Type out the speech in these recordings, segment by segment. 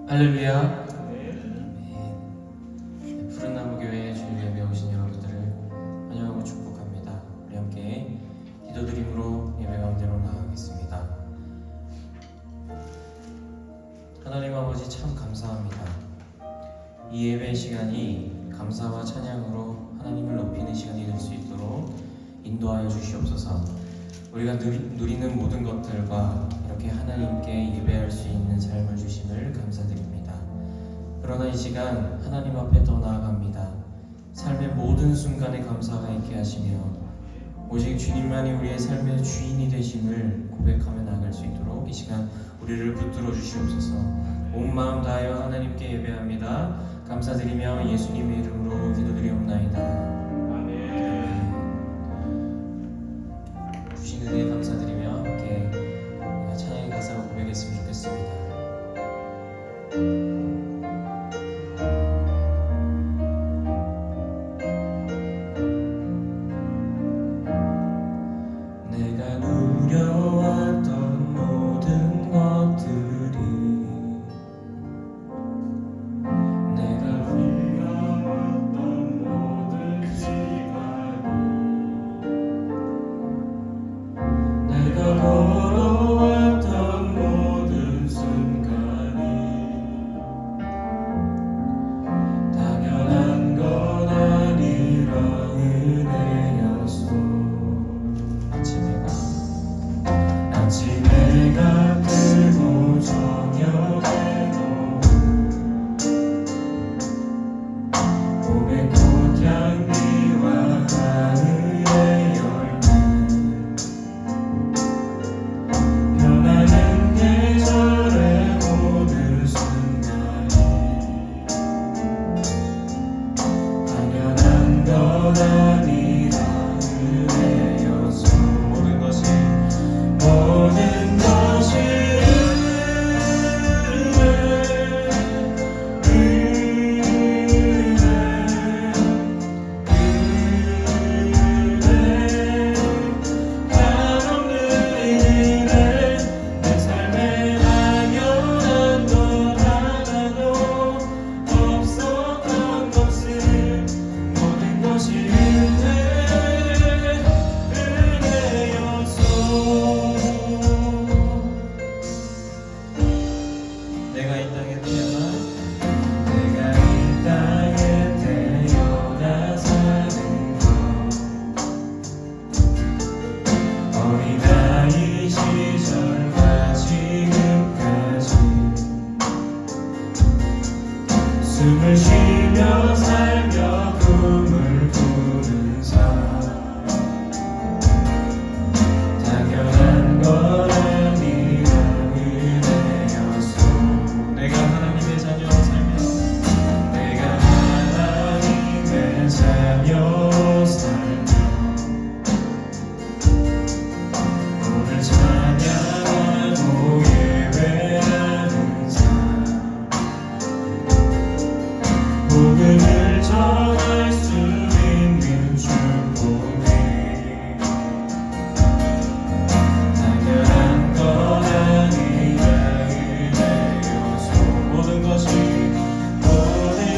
할렐루야. 푸른나무교회 주일 예배 오신 여러분들을 환영하고 축복합니다. 우리 함께 기도드림으로 예배 가운데로 나아가겠습니다. 하나님 아버지 참 감사합니다. 이 예배 시간이 감사와 찬양으로 하나님을 높이는 시간이 될 수 있도록 인도하여 주시옵소서. 우리가 누리는 모든 것들과 이렇게 하나님께 예배할 수 있는 삶을 주심을 감사드립니다. 그러나 이 시간 하나님 앞에 더 나아갑니다. 삶의 모든 순간에 감사가 있게 하시며 오직 주님만이 우리의 삶의 주인이 되심을 고백하며 나아갈 수 있도록 이 시간 우리를 붙들어 주시옵소서. 온 마음 다하여 하나님께 예배합니다. 감사드리며 예수님의 이름으로 기도드리옵나이다. 아멘. 주신 은혜 감사드리며 함께 찬양의 가사로 고백했으면 좋겠습니다. 내가 누려왔던 모든 것들이 내가 흘려왔던 모든 시간이 내가 걸어왔던 모든 순간이 당연한 건 아니라 은혜였어. 아침에가 뜨고 저녁에도 봄의 꽃향기와 가을의 열매 변하는 계절의 모든 순간이 당연한 건 아니라 은혜였어. 모든 것이 내가 이 땅에 태어나 사는 것 어린아이 시절과 지금까지 숨을 쉬며 살며 꿈을 꾸는 삶 당연한 건 아니라 은혜였어. 내가 하나님의 자녀로 살며 오늘 찬양하고 예배하는 삶 복음을 전할 수 있는 축복이 당연한 건 아니라 은혜여서 모든 것이 은혜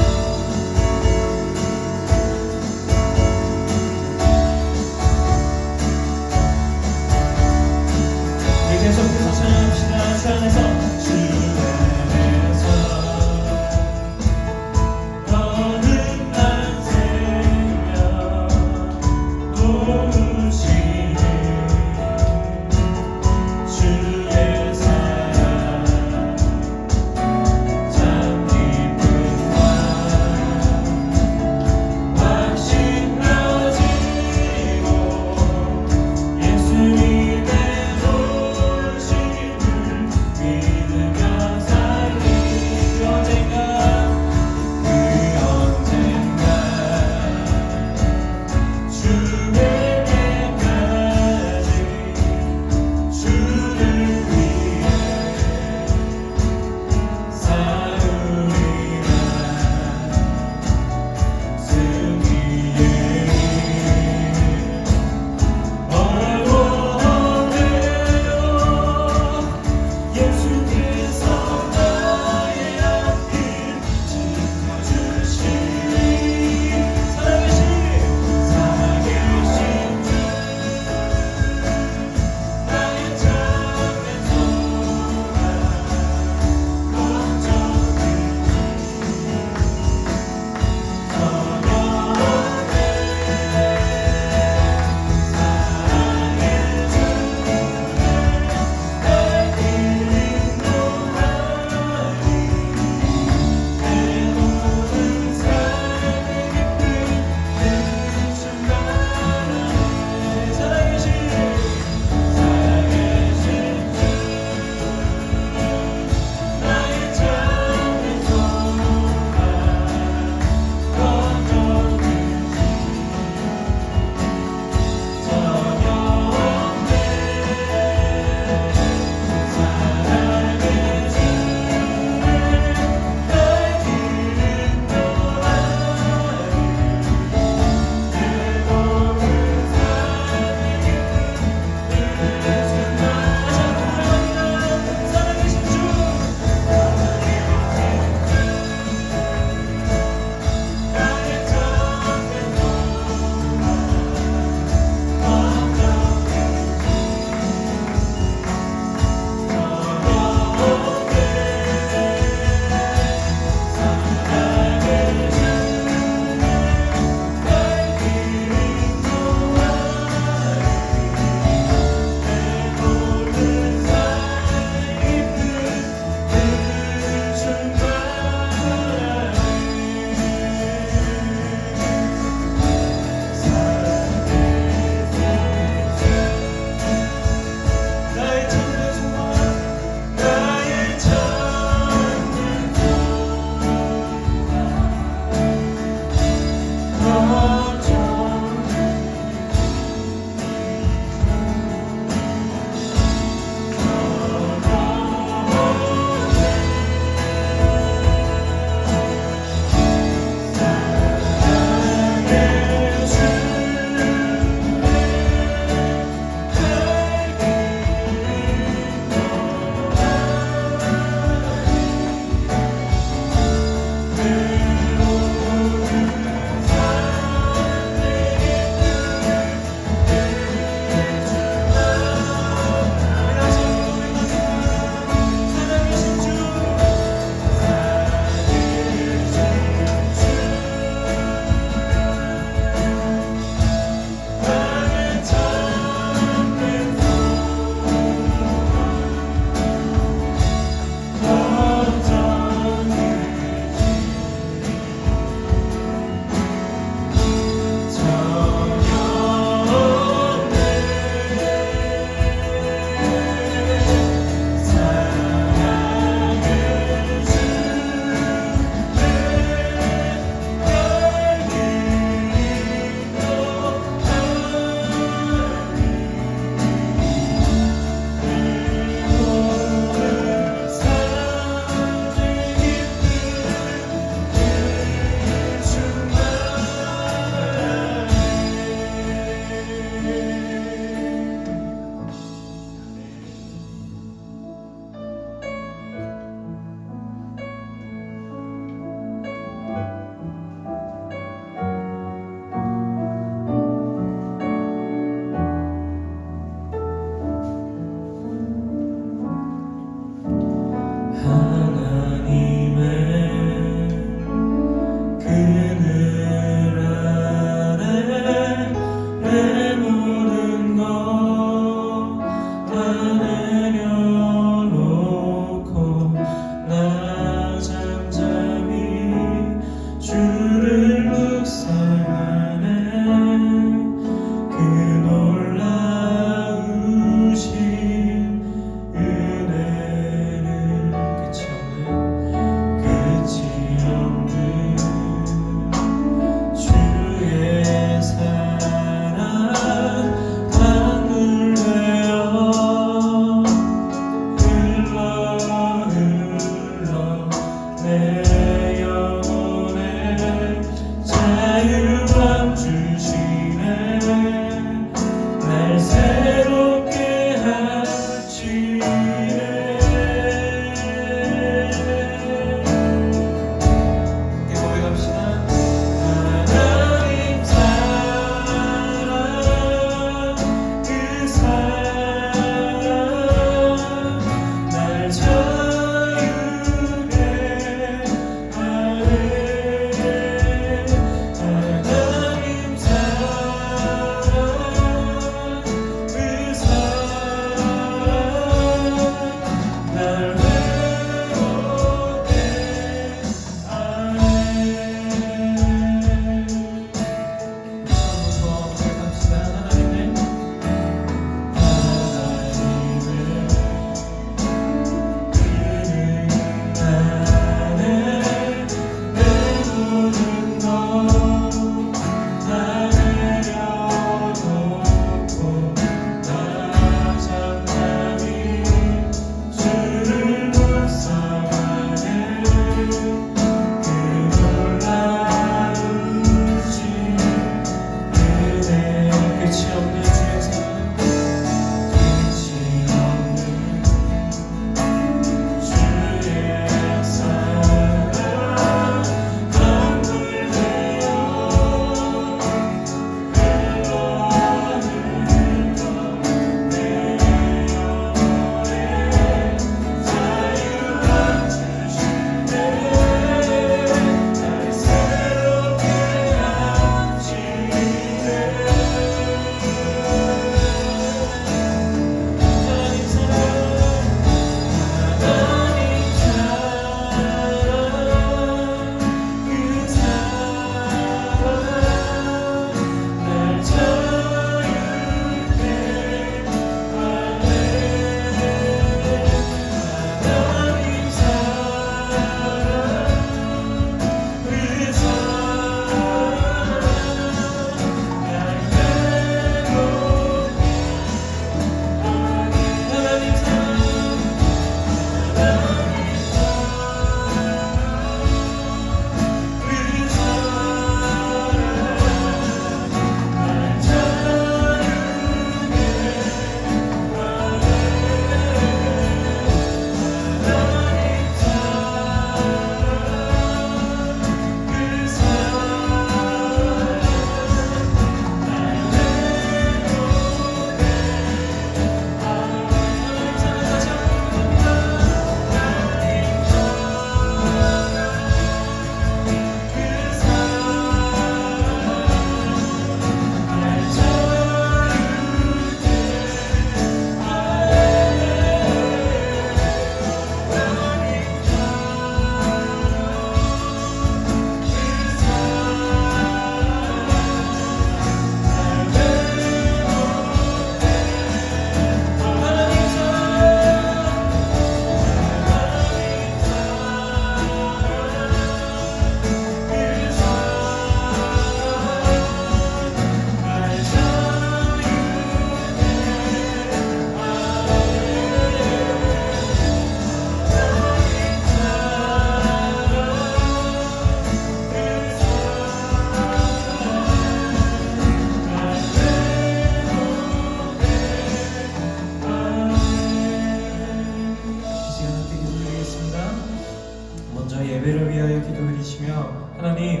주시며 하나님,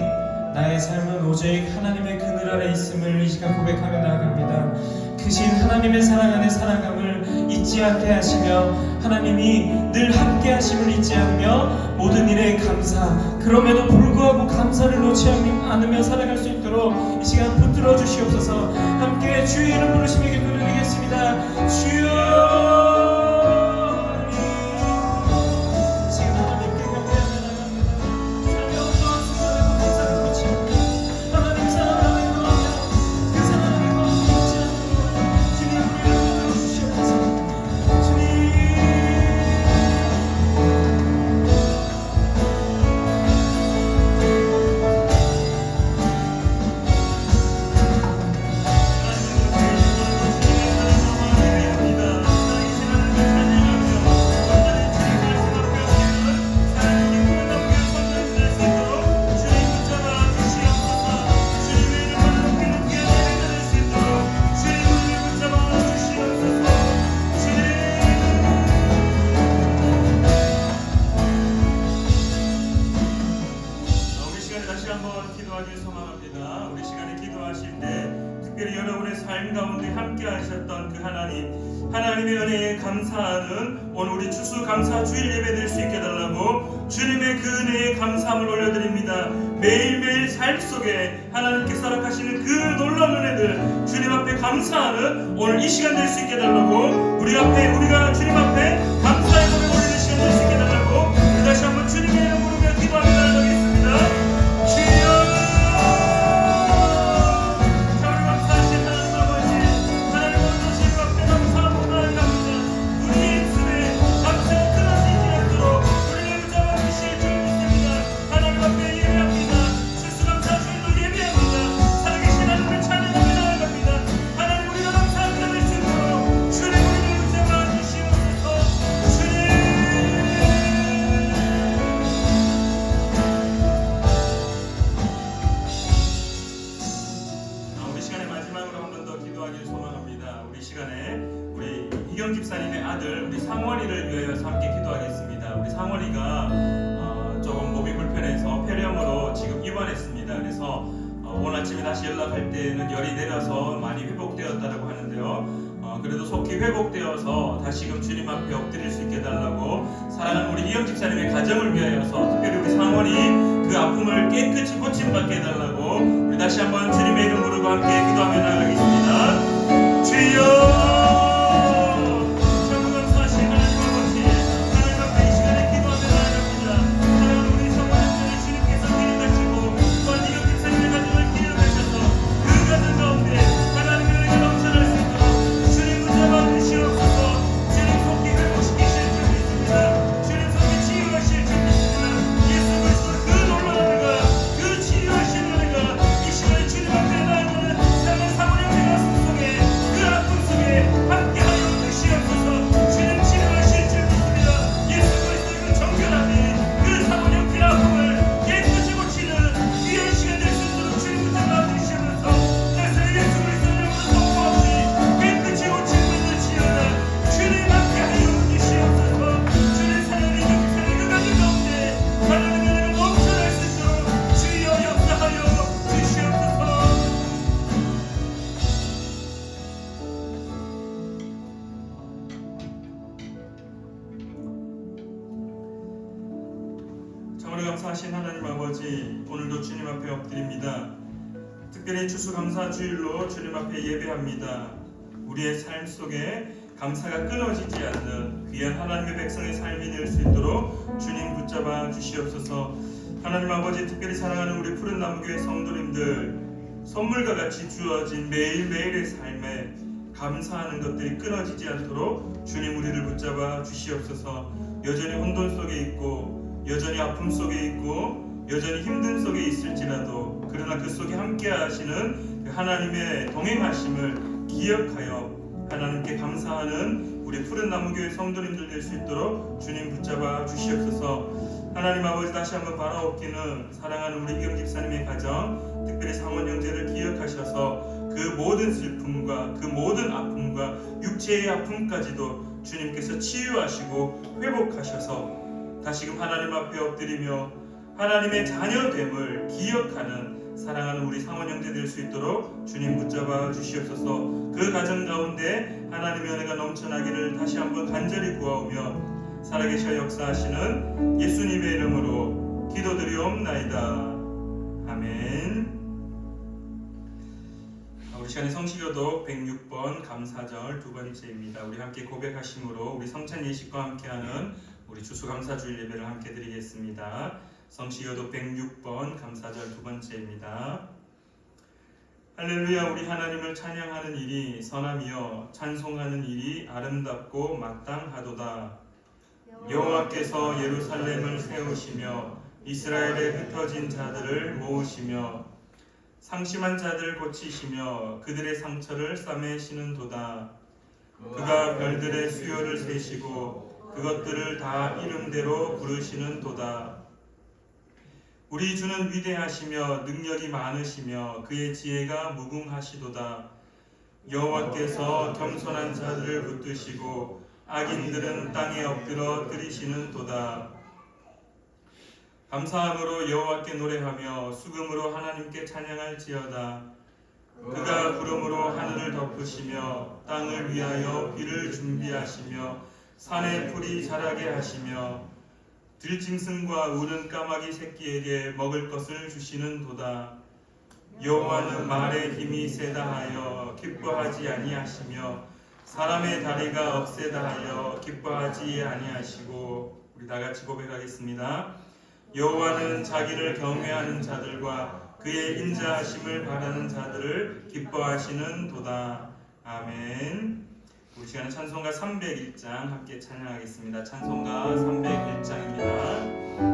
나의 삶은 오직 하나님의 그늘 아래 있음을 이 시간 고백하며 나아갑니다. 크신 하나님의 사랑 안에 살아감을 잊지 않게 하시며 하나님이 늘 함께 하심을 잊지 않으며 모든 일에 감사, 그럼에도 불구하고 감사를 놓지 않으며 살아갈 수 있도록 이 시간 붙들어 주시옵소서. 함께 주의 이름 부르시며 기도드리겠습니다. 주여, 하나님의 은혜에 감사하는 오늘 우리 추수감사 주일 예배 될 수 있게 해달라고 주님의 그 은혜에 감사함을 올려드립니다. 매일매일 삶 속에 하나님께서 허락하시는 그 놀라운 은혜들 주님 앞에 감사하는 오늘 이 시간 될 수 있게 해달라고 우리가 주님 앞에 감사의 노래 올리는 시간 될 수 있게 해달라고 우리 다시 한번 주님의 이름 부르며 기도하며 나아가겠습니다. 집사님의 아들 우리 상원이를 위하여서 함께 기도하겠습니다. 우리 상원이가 조금 몸이 불편해서 폐렴으로 지금 입원했습니다. 그래서 오늘 아침에 다시 연락할 때는 열이 내려서 많이 회복되었다고 하는데요. 그래도 속히 회복되어서 다시금 주님 앞에 엎드릴 수 있게 해달라고 사랑하는 우리 이영 집사님의 가정을 위하여서 특별히 우리 상원이 그 아픔을 깨끗이 고침받게 해달라고 우리 다시 한번 주님의 이름 부르고 함께 기도하며 나가겠습니다. 주여, 감사하신 하나님 아버지, 오늘도 주님 앞에 엎드립니다. 특별히 추수감사 주일로 주님 앞에 예배합니다. 우리의 삶 속에 감사가 끊어지지 않는 귀한 하나님의 백성의 삶이 될 수 있도록 주님 붙잡아 주시옵소서. 하나님 아버지, 특별히 사랑하는 우리 푸른 나무교회 성도님들, 선물과 같이 주어진 매일매일의 삶에 감사하는 것들이 끊어지지 않도록 주님 우리를 붙잡아 주시옵소서. 여전히 혼돈 속에 있고 여전히 아픔 속에 있고 여전히 힘든 속에 있을지라도 그러나 그 속에 함께 하시는 그 하나님의 동행하심을 기억하여 하나님께 감사하는 우리 푸른 나무교회 성도님들 될 수 있도록 주님 붙잡아 주시옵소서. 하나님 아버지, 다시 한번 바라옵기는 사랑하는 우리 이경 집사님의 가정, 특별히 상원 형제를 기억하셔서 그 모든 슬픔과 그 모든 아픔과 육체의 아픔까지도 주님께서 치유하시고 회복하셔서 다시금 하나님 앞에 엎드리며 하나님의 자녀됨을 기억하는 사랑하는 우리 상원 형제 될 수 있도록 주님 붙잡아 주시옵소서. 그 가정 가운데 하나님의 은혜가 넘쳐나기를 다시 한번 간절히 구하오며 살아계셔 역사하시는 예수님의 이름으로 기도드리옵나이다. 아멘. 우리 시간에 성시교독 106번 감사절 두 번째입니다. 우리 함께 고백하심으로 우리 성찬 예식과 함께하는 우리 추수감사주일 예배를 함께 드리겠습니다. 성시교독 106번 감사절 두 번째입니다. 할렐루야. 우리 하나님을 찬양하는 일이 선함이요 찬송하는 일이 아름답고 마땅하도다. 여호와께서 예루살렘을 세우시며 이스라엘에 흩어진 자들을 모으시며 상심한 자들 고치시며 그들의 상처를 싸매시는도다. 그가 별들의 수요를 세시고 그것들을 다 이름대로 부르시는도다. 우리 주는 위대하시며 능력이 많으시며 그의 지혜가 무궁하시도다. 여호와께서 겸손한 자들을 붙드시고 악인들은 땅에 엎드려 뜨리시는도다. 감사함으로 여호와께 노래하며 수금으로 하나님께 찬양할지어다. 그가 구름으로 하늘을 덮으시며 땅을 위하여 비를 준비하시며 산에 풀이 자라게 하시며 들짐승과 우는 까마귀 새끼에게 먹을 것을 주시는도다. 여호와는 말에 힘이 세다 하여 기뻐하지 아니하시며 사람의 다리가 억세다 하여 기뻐하지 아니하시고. 우리 다같이 고백하겠습니다. 여호와는 자기를 경외하는 자들과 그의 인자하심을 바라는 자들을 기뻐하시는도다. 아멘. 우리 시간은 찬송가 301장 함께 찬양하겠습니다. 찬송가 301장입니다.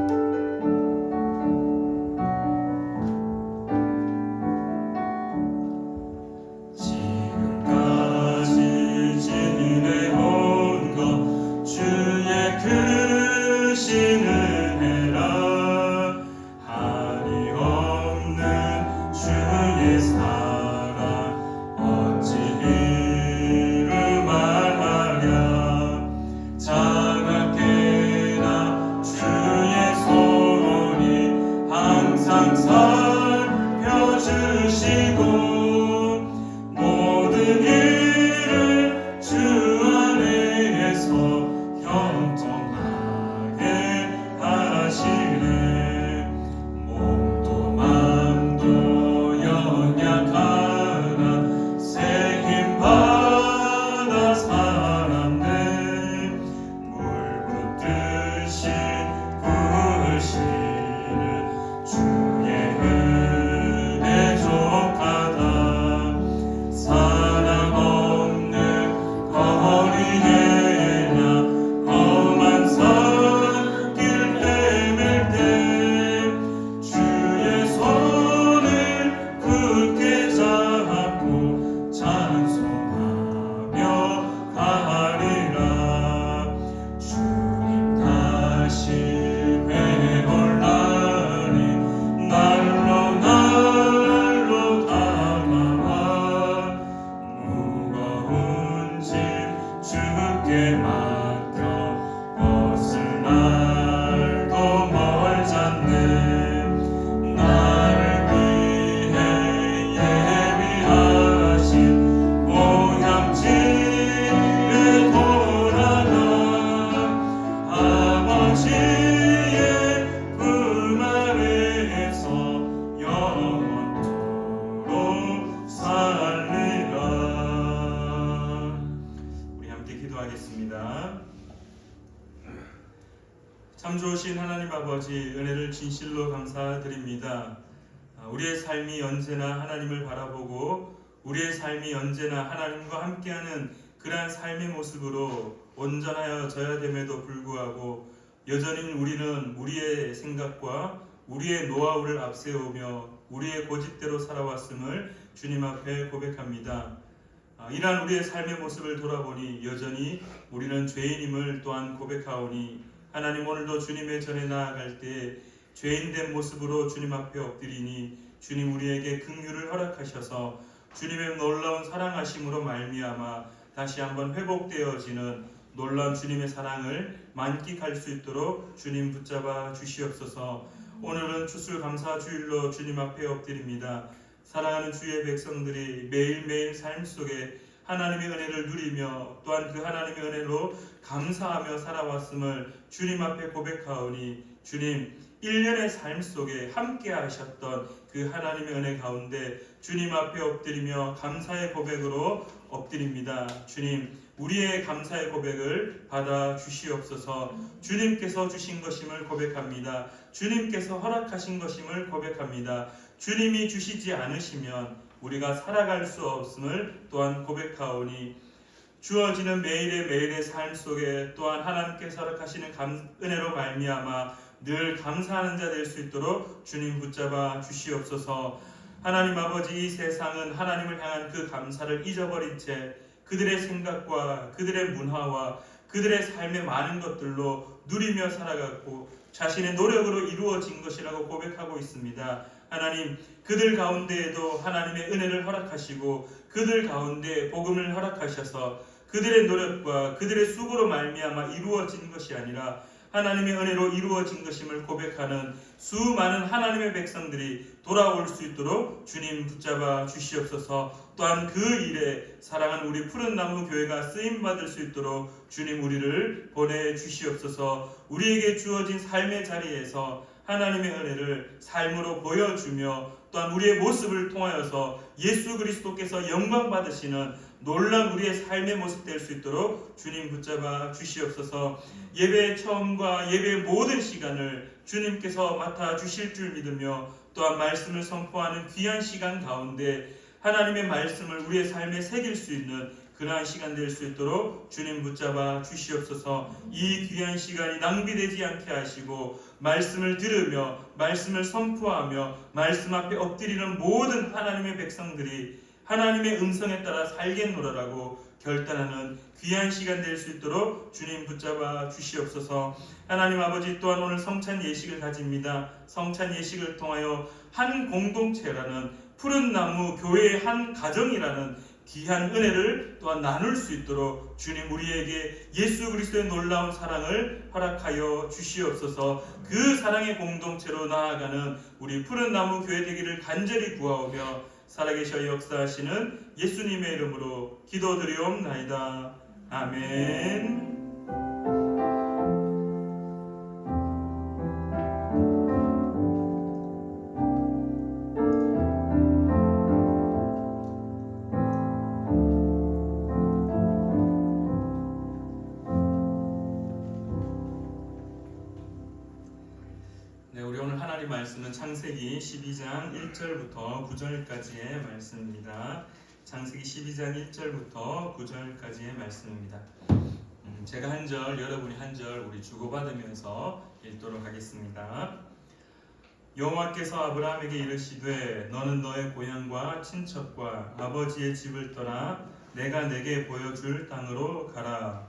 참 좋으신 하나님 아버지, 은혜를 진실로 감사드립니다. 우리의 삶이 언제나 하나님을 바라보고 우리의 삶이 언제나 하나님과 함께하는 그러한 삶의 모습으로 온전하여져야 됨에도 불구하고 여전히 우리는 우리의 생각과 우리의 노하우를 앞세우며 우리의 고집대로 살아왔음을 주님 앞에 고백합니다. 이러한 우리의 삶의 모습을 돌아보니 여전히 우리는 죄인임을 또한 고백하오니 하나님, 오늘도 주님의 전에 나아갈 때 죄인된 모습으로 주님 앞에 엎드리니 주님 우리에게 긍휼을 허락하셔서 주님의 놀라운 사랑하심으로 말미암아 다시 한번 회복되어지는 놀라운 주님의 사랑을 만끽할 수 있도록 주님 붙잡아 주시옵소서. 오늘은 추수감사주일로 주님 앞에 엎드립니다. 사랑하는 주의 백성들이 매일매일 삶 속에 하나님의 은혜를 누리며 또한 그 하나님의 은혜로 감사하며 살아왔음을 주님 앞에 고백하오니 주님 1년의 삶 속에 함께 하셨던 그 하나님의 은혜 가운데 주님 앞에 엎드리며 감사의 고백으로 엎드립니다. 주님, 우리의 감사의 고백을 받아 주시옵소서. 주님께서 주신 것임을 고백합니다. 주님께서 허락하신 것임을 고백합니다. 주님이 주시지 않으시면 우리가 살아갈 수 없음을 또한 고백하오니 주어지는 매일의 삶 속에 또한 하나님께서 허락하시는 은혜로 말미암아 늘 감사하는 자 될 수 있도록 주님 붙잡아 주시옵소서. 하나님 아버지, 이 세상은 하나님을 향한 그 감사를 잊어버린 채 그들의 생각과 그들의 문화와 그들의 삶의 많은 것들로 누리며 살아갔고 자신의 노력으로 이루어진 것이라고 고백하고 있습니다. 하나님, 그들 가운데에도 하나님의 은혜를 허락하시고 그들 가운데 복음을 허락하셔서 그들의 노력과 그들의 수고로 말미암아 이루어진 것이 아니라 하나님의 은혜로 이루어진 것임을 고백하는 수많은 하나님의 백성들이 돌아올 수 있도록 주님 붙잡아 주시옵소서. 또한 그 일에 사랑하는 우리 푸른나무 교회가 쓰임받을 수 있도록 주님 우리를 보내주시옵소서. 우리에게 주어진 삶의 자리에서 하나님의 은혜를 삶으로 보여주며 또한 우리의 모습을 통하여서 예수 그리스도께서 영광 받으시는 놀란 우리의 삶의 모습 될 수 있도록 주님 붙잡아 주시옵소서. 예배의 처음과 예배의 모든 시간을 주님께서 맡아 주실 줄 믿으며 또한 말씀을 선포하는 귀한 시간 가운데 하나님의 말씀을 우리의 삶에 새길 수 있는 그러한 시간 될 수 있도록 주님 붙잡아 주시옵소서. 이 귀한 시간이 낭비되지 않게 하시고 말씀을 들으며 말씀을 선포하며 말씀 앞에 엎드리는 모든 하나님의 백성들이 하나님의 음성에 따라 살겠노라라고 결단하는 귀한 시간 될 수 있도록 주님 붙잡아 주시옵소서. 하나님 아버지, 또한 오늘 성찬 예식을 가집니다. 성찬 예식을 통하여 한 공동체라는 푸른 나무 교회의 한 가정이라는 귀한 은혜를 또한 나눌 수 있도록 주님 우리에게 예수 그리스도의 놀라운 사랑을 허락하여 주시옵소서. 그 사랑의 공동체로 나아가는 우리 푸른 나무 교회 되기를 간절히 구하오며 살아계셔 역사하시는 예수님의 이름으로 기도드리옵나이다. 아멘. 네, 우리 오늘 하나님 말씀은 창세기 12장 1절부터 9절까지의 말씀입니다. 창세기 12장 1절부터 9절까지의 말씀입니다. 제가 한 절, 여러분이 한 절 우리 주고받으면서 읽도록 하겠습니다. 여호와께서 아브라함에게 이르시되 너는 너의 고향과 친척과 아버지의 집을 떠나 내가 내게 보여줄 땅으로 가라.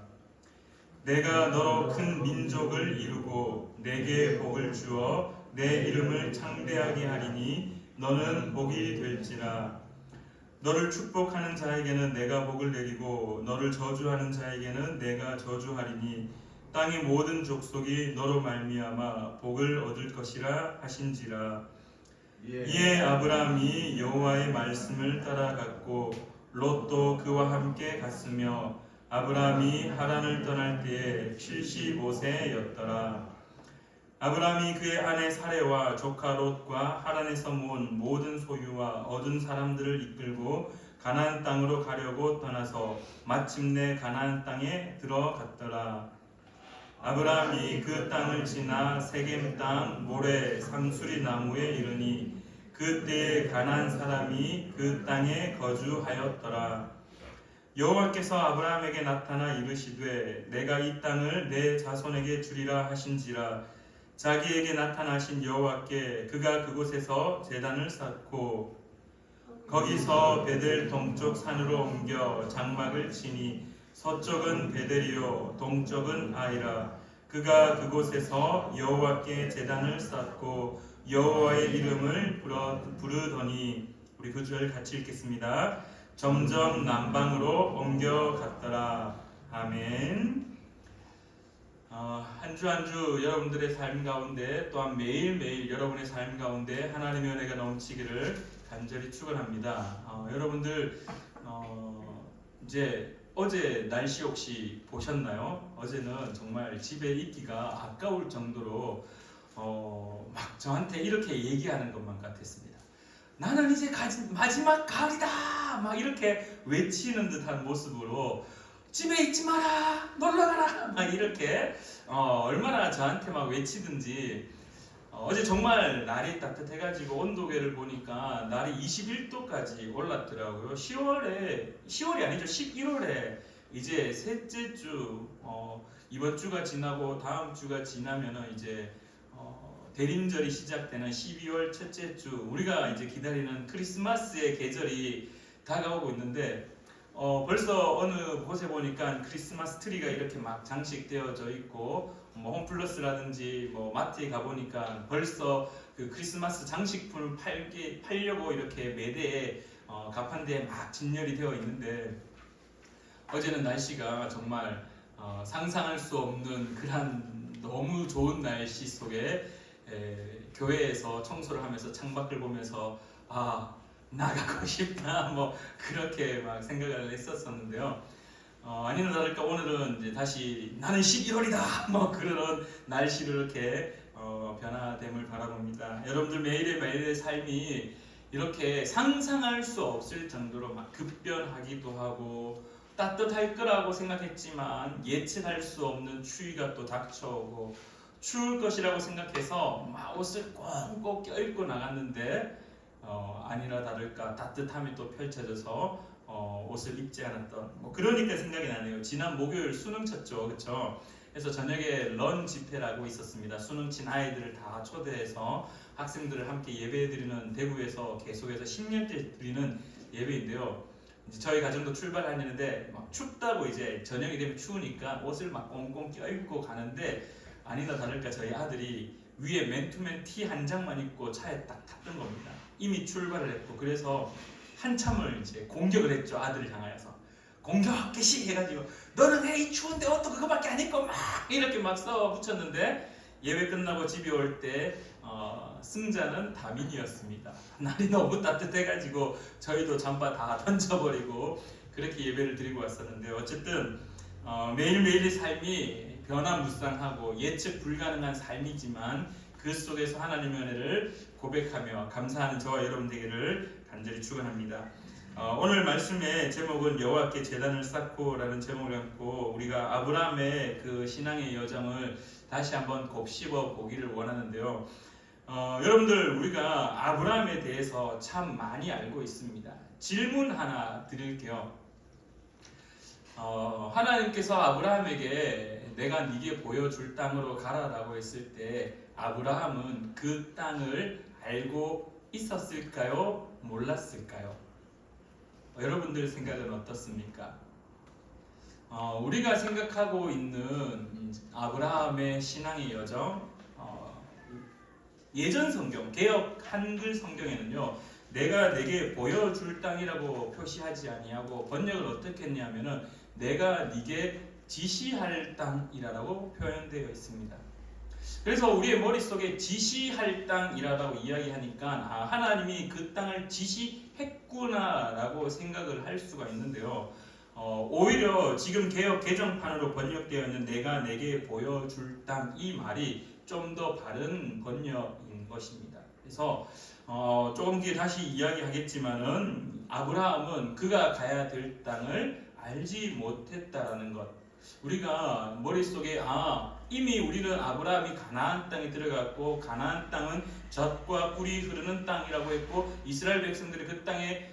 내가 너로 큰 민족을 이루고 내게 복을 주어 내 이름을 창대하게 하리니 너는 복이 될지라. 너를 축복하는 자에게는 내가 복을 내리고 너를 저주하는 자에게는 내가 저주하리니 땅의 모든 족속이 너로 말미암아 복을 얻을 것이라 하신지라. 이에 아브라함이 여호와의 말씀을 따라갔고 롯도 그와 함께 갔으며 아브라함이 하란을 떠날 때에 75세였더라. 아브라함이 그의 아내 사레와 조카 롯과 하란에서 모은 모든 소유와 얻은 사람들을 이끌고 가나안 땅으로 가려고 떠나서 마침내 가나안 땅에 들어갔더라. 아브라함이 그 땅을 지나 세겜 땅 모레 상수리 나무에 이르니 그때에 가나안 사람이 그 땅에 거주하였더라. 여호와께서 아브라함에게 나타나 이르시되 내가 이 땅을 내 자손에게 주리라 하신지라. 자기에게 나타나신 여호와께 그가 그곳에서 제단을 쌓고 거기서 베델 동쪽 산으로 옮겨 장막을 치니 서쪽은 베델이요 동쪽은 아이라. 그가 그곳에서 여호와께 제단을 쌓고 여호와의 이름을 부르더니 우리 그 절 같이 읽겠습니다. 점점 남방으로 옮겨갔더라. 아멘. 한 주 한 주 여러분들의 삶 가운데 또한 매일매일 여러분의 삶 가운데 하나님의 은혜가 넘치기를 간절히 축원합니다. 여러분들 이제 어제 날씨 혹시 보셨나요? 어제는 정말 집에 있기가 아까울 정도로 막 저한테 이렇게 얘기하는 것만 같았습니다. 나는 이제 마지막 가을이다! 막 이렇게 외치는 듯한 모습으로 집에 있지 마라! 놀러 가라! 막 이렇게 얼마나 저한테 막 외치든지 어제 정말 날이 따뜻해가지고 온도계를 보니까 날이 21도까지 올랐더라고요. 10월이 아니죠. 11월에 이제 셋째 주, 이번 주가 지나고 다음 주가 지나면은 이제 대림절이 시작되는 12월 첫째 주, 우리가 이제 기다리는 크리스마스의 계절이 다가오고 있는데 벌써 어느 곳에 보니까 크리스마스 트리가 이렇게 막 장식되어져 있고 홈플러스라든지 마트에 가보니까 벌써 그 크리스마스 장식품을 팔려고 이렇게 매대에 가판대에 막 진열이 되어 있는데 어제는 날씨가 정말 상상할 수 없는 그런 너무 좋은 날씨 속에 교회에서 청소를 하면서 창밖을 보면서 나가고 싶다 그렇게 막 생각을 했었는데요. 아니나 다를까 오늘은 이제 다시 나는 12월이다 그런 날씨로 이렇게 변화됨을 바라봅니다. 여러분들 매일의 삶이 이렇게 상상할 수 없을 정도로 막 급변하기도 하고 따뜻할 거라고 생각했지만 예측할 수 없는 추위가 또 닥쳐오고 추울 것이라고 생각해서 막 옷을 꽁꽁 껴입고 나갔는데 아니나 다를까 따뜻함이 또 펼쳐져서 옷을 입지 않았던 그러니까 생각이 나네요. 지난 목요일 수능 쳤죠, 그렇죠? 그래서 저녁에 런 집회라고 있었습니다. 수능 친 아이들을 다 초대해서 학생들을 함께 예배드리는 대구에서 계속해서 10년째 드리는 예배인데요. 이제 저희 가정도 출발하는데 막 춥다고 이제 저녁이 되면 추우니까 옷을 막 꽁꽁 껴입고 가는데 아니나 다를까 저희 아들이 위에 맨투맨 티 한 장만 입고 차에 딱 탔던 겁니다. 이미 출발을 했고 그래서 한참을 이제 공격을 했죠. 아들을 향하여서 공격 개시 해가지고 너는 왜 이 추운데 옷도 그거밖에 안 입고 막 이렇게 막 싸워 붙였는데 예배 끝나고 집에 올 때 승자는 다민이었습니다. 날이 너무 따뜻해가지고 저희도 잠바 다 던져버리고 그렇게 예배를 드리고 왔었는데 어쨌든 매일매일의 삶이 변화무쌍하고 예측 불가능한 삶이지만 그 속에서 하나님의 은혜를 고백하며 감사하는 저와 여러분 되기를 간절히 축원합니다. 오늘 말씀의 제목은 여호와께 제단을 쌓고라는 제목을 갖고 우리가 아브라함의 그 신앙의 여정을 다시 한번 곱씹어 보기를 원하는데요. 여러분들 우리가 아브라함에 대해서 참 많이 알고 있습니다. 질문 하나 드릴게요. 하나님께서 아브라함에게 내가 네게 보여줄 땅으로 가라라고 했을 때 아브라함은 그 땅을 알고 있었을까요? 몰랐을까요? 여러분들 생각은 어떻습니까? 우리가 생각하고 있는 아브라함의 신앙의 여정, 예전 성경, 개역 한글 성경에는요, 내가 네게 보여줄 땅이라고 표시하지 아니하고 번역을 어떻게 했냐면은 내가 네게 지시할 땅이라고 표현되어 있습니다. 그래서 우리의 머릿속에 지시할 땅이라고 이야기하니까 하나님이 그 땅을 지시했구나 라고 생각을 할 수가 있는데요. 오히려 지금 개역 개정판으로 번역되어 있는 내가 네게 보여줄 땅 이 말이 좀 더 바른 번역인 것입니다. 그래서 조금 뒤에 다시 이야기하겠지만은 아브라함은 그가 가야 될 땅을 알지 못했다라는 것, 우리가 머릿속에 이미 우리는 아브라함이 가나안 땅에 들어갔고 가나안 땅은 젖과 꿀이 흐르는 땅이라고 했고 이스라엘 백성들이 그 땅에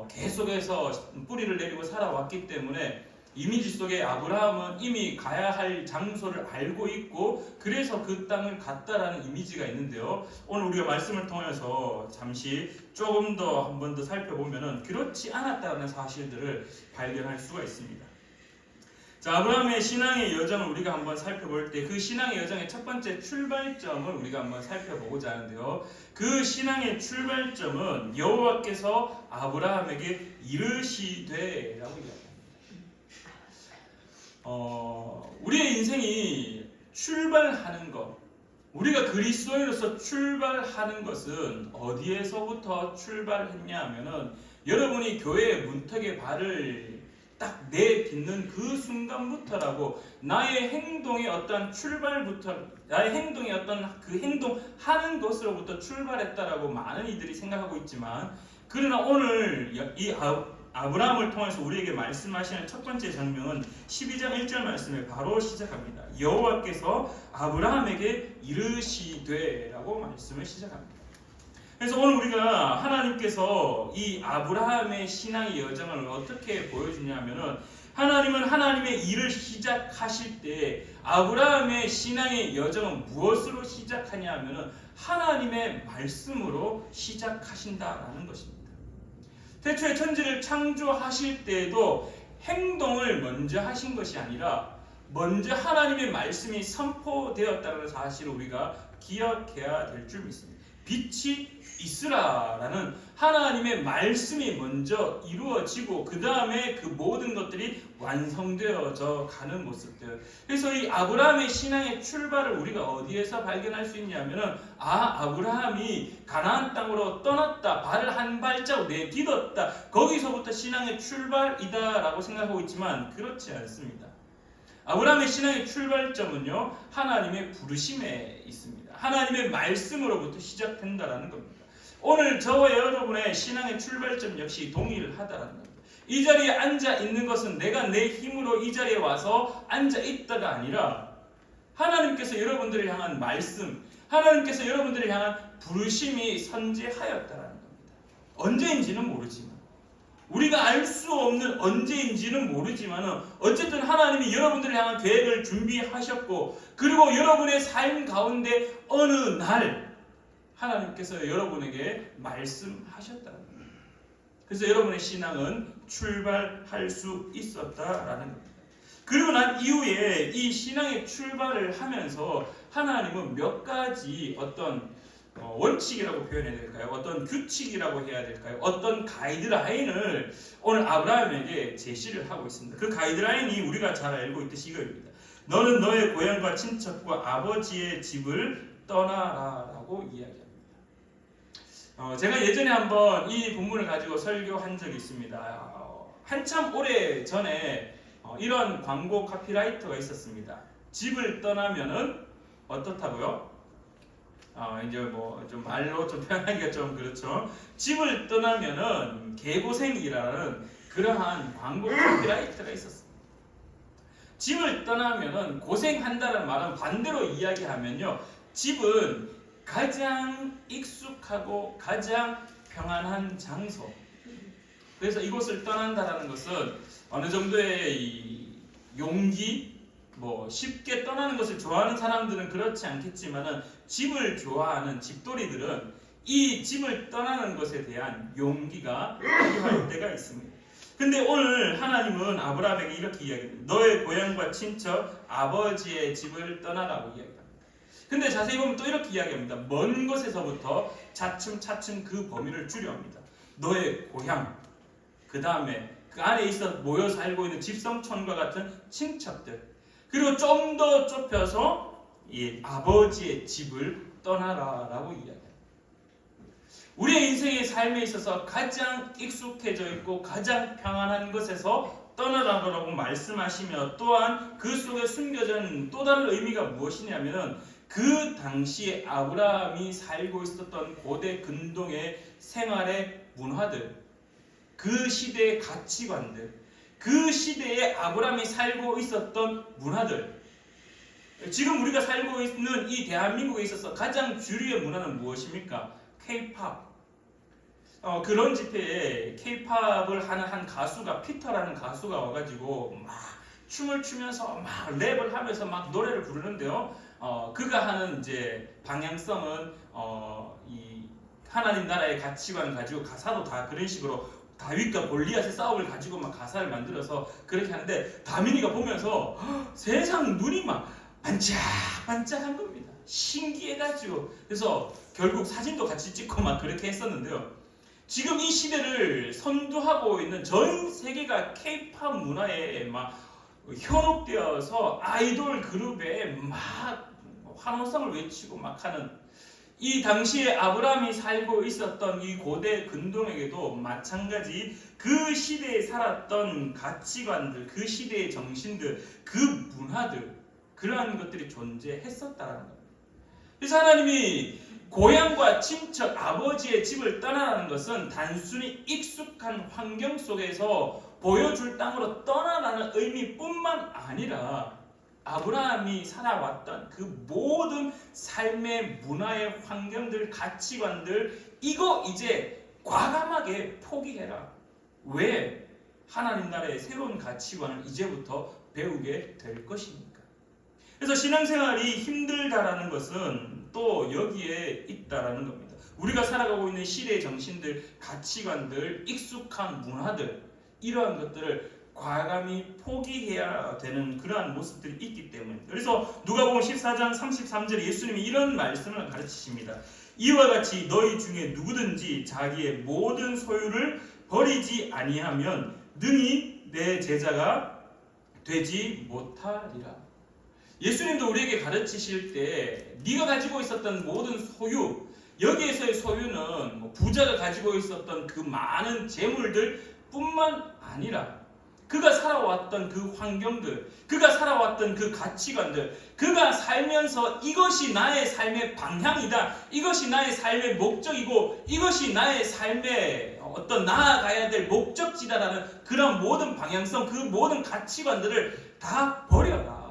계속해서 뿌리를 내리고 살아왔기 때문에 이미지 속에 아브라함은 이미 가야 할 장소를 알고 있고 그래서 그 땅을 갔다라는 이미지가 있는데요. 오늘 우리가 말씀을 통해서 잠시 조금 더 한 번 더 살펴보면은 그렇지 않았다는 사실들을 발견할 수가 있습니다. 자, 아브라함의 신앙의 여정을 우리가 한번 살펴볼 때 그 신앙의 여정의 첫 번째 출발점을 우리가 한번 살펴보고자 하는데요. 그 신앙의 출발점은 여호와께서 아브라함에게 이르시되라고 이야기합니다. 우리의 인생이 출발하는 것, 우리가 그리스도인으로서 출발하는 것은 어디에서부터 출발했냐 하면은 여러분이 교회의 문턱에 발을 딱 내딛는 그 순간부터라고, 나의 행동의 어떤 출발부터, 나의 행동의 어떤 그 행동하는 것으로부터 출발했다라고 많은 이들이 생각하고 있지만, 그러나 오늘 이 아브라함을 통해서 우리에게 말씀하시는 첫 번째 장면은 12장 1절 말씀에 바로 시작합니다. 여호와께서 아브라함에게 이르시되 라고 말씀을 시작합니다. 그래서 오늘 우리가 하나님께서 이 아브라함의 신앙의 여정을 어떻게 보여주냐면은, 하나님은 하나님의 일을 시작하실 때 아브라함의 신앙의 여정은 무엇으로 시작하냐 하면은 하나님의 말씀으로 시작하신다라는 것입니다. 태초에 천지를 창조하실 때에도 행동을 먼저 하신 것이 아니라 먼저 하나님의 말씀이 선포되었다는 사실을 우리가 기억해야 될 줄 믿습니다. 빛이 있으라라는 하나님의 말씀이 먼저 이루어지고 그 다음에 그 모든 것들이 완성되어져 가는 모습들. 그래서 이 아브라함의 신앙의 출발을 우리가 어디에서 발견할 수 있냐면은, 아브라함이 가나안 땅으로 떠났다, 발을 한 발자국 내딛었다, 거기서부터 신앙의 출발이다라고 생각하고 있지만 그렇지 않습니다. 아브라함의 신앙의 출발점은요, 하나님의 부르심에 있습니다. 하나님의 말씀으로부터 시작된다라는 겁니다. 오늘 저와 여러분의 신앙의 출발점 역시 동일하다는 겁니다. 이 자리에 앉아 있는 것은 내가 내 힘으로 이 자리에 와서 앉아 있다가 아니라 하나님께서 여러분들을 향한 말씀, 하나님께서 여러분들을 향한 부르심이 선재하였다라는 겁니다. 언제인지는 모르지만, 우리가 알 수 없는 언제인지는 모르지만 어쨌든 하나님이 여러분들을 향한 계획을 준비하셨고, 그리고 여러분의 삶 가운데 어느 날 하나님께서 여러분에게 말씀하셨다는 겁니다. 그래서 여러분의 신앙은 출발할 수 있었다라는 겁니다. 그리고 난 이후에 이 신앙의 출발을 하면서 하나님은 몇 가지 어떤 원칙이라고 표현해야 될까요? 어떤 규칙이라고 해야 될까요? 어떤 가이드라인을 오늘 아브라함에게 제시를 하고 있습니다. 그 가이드라인이 우리가 잘 알고 있듯이 이거입니다. 너는 너의 고향과 친척과 아버지의 집을 떠나라 라고 이야기합니다. 제가 예전에 한번 이 본문을 가지고 설교한 적이 있습니다. 한참 오래 전에 이런 광고 카피라이터가 있었습니다. 집을 떠나면은 어떻다고요? 이제 뭐 좀 말로 좀 표현하기가 좀 그렇죠. 집을 떠나면은 개고생이라는 그러한 광고 카피라이터가 있었습니다. 집을 떠나면은 고생한다는 말은 반대로 이야기하면요, 집은 가장 익숙하고 가장 평안한 장소. 그래서 이곳을 떠난다라는 것은 어느 정도의 이 용기, 쉽게 떠나는 것을 좋아하는 사람들은 그렇지 않겠지만은 집을 좋아하는 집돌이들은 이 집을 떠나는 것에 대한 용기가 필요할 때가 있습니다. 근데 오늘 하나님은 아브라함에게 이렇게 이야기합니다. 너의 고향과 친척, 아버지의 집을 떠나라고 이야기합니다. 근데 자세히 보면 또 이렇게 이야기합니다. 먼 곳에서부터 차츰차츰 그 범위를 줄여옵니다. 너의 고향, 그 다음에 그 안에 있어 모여 살고 있는 집성촌과 같은 친척들, 그리고 좀 더 좁혀서 이 아버지의 집을 떠나라라고 이야기합니다. 우리의 인생의 삶에 있어서 가장 익숙해져 있고 가장 평안한 것에서 떠나라고 말씀하시며, 또한 그 속에 숨겨져 있는 또 다른 의미가 무엇이냐면, 그 당시에 아브라함이 살고 있었던 고대 근동의 생활의 문화들, 그 시대의 가치관들, 그 시대에 아브라함이 살고 있었던 문화들, 지금 우리가 살고 있는 이 대한민국에 있어서 가장 주류의 문화는 무엇입니까? K-팝. 그런 집회에 K-팝을 하는 한 가수가, 피터라는 가수가 와가지고 막 춤을 추면서 막 랩을 하면서 막 노래를 부르는데요. 그가 하는 이제 방향성은 이 하나님 나라의 가치관 가지고, 가사도 다 그런 식으로 다윗과 골리앗의 싸움을 가지고 막 가사를 만들어서 그렇게 하는데, 다민이가 보면서 세상 눈이 막 반짝반짝한 겁니다. 신기해가지고. 그래서 결국 사진도 같이 찍고 막 그렇게 했었는데요. 지금 이 시대를 선도하고 있는 전 세계가 K-팝 문화에 막 현혹되어서 아이돌 그룹에 막 환호성을 외치고 막 하는, 이 당시에 아브라함이 살고 있었던 이 고대 근동에게도 마찬가지 그 시대에 살았던 가치관들, 그 시대의 정신들, 그 문화들, 그러한 것들이 존재했었다라는 겁니다. 그래서 하나님이 고향과 친척, 아버지의 집을 떠나라는 것은 단순히 익숙한 환경 속에서 보여줄 땅으로 떠나라는 의미뿐만 아니라 아브라함이 살아왔던 그 모든 삶의 문화의 환경들, 가치관들, 이거 이제 과감하게 포기해라. 왜? 하나님 나라의 새로운 가치관을 이제부터 배우게 될 것이니까. 그래서 신앙생활이 힘들다라는 것은 또 여기에 있다라는 겁니다. 우리가 살아가고 있는 시대의 정신들, 가치관들, 익숙한 문화들, 이러한 것들을 과감히 포기해야 되는 그러한 모습들이 있기 때문입니다. 그래서 누가복음 14장 33절에 예수님이 이런 말씀을 가르치십니다. 이와 같이 너희 중에 누구든지 자기의 모든 소유를 버리지 아니하면 능히 내 제자가 되지 못하리라. 예수님도 우리에게 가르치실 때 네가 가지고 있었던 모든 소유, 여기에서의 소유는 부자가 가지고 있었던 그 많은 재물들 뿐만 아니라 그가 살아왔던 그 환경들, 그가 살아왔던 그 가치관들, 그가 살면서 이것이 나의 삶의 방향이다, 이것이 나의 삶의 목적이고 이것이 나의 삶의 어떤 나아가야 될 목적지다라는 그런 모든 방향성, 그 모든 가치관들을 다 버려라.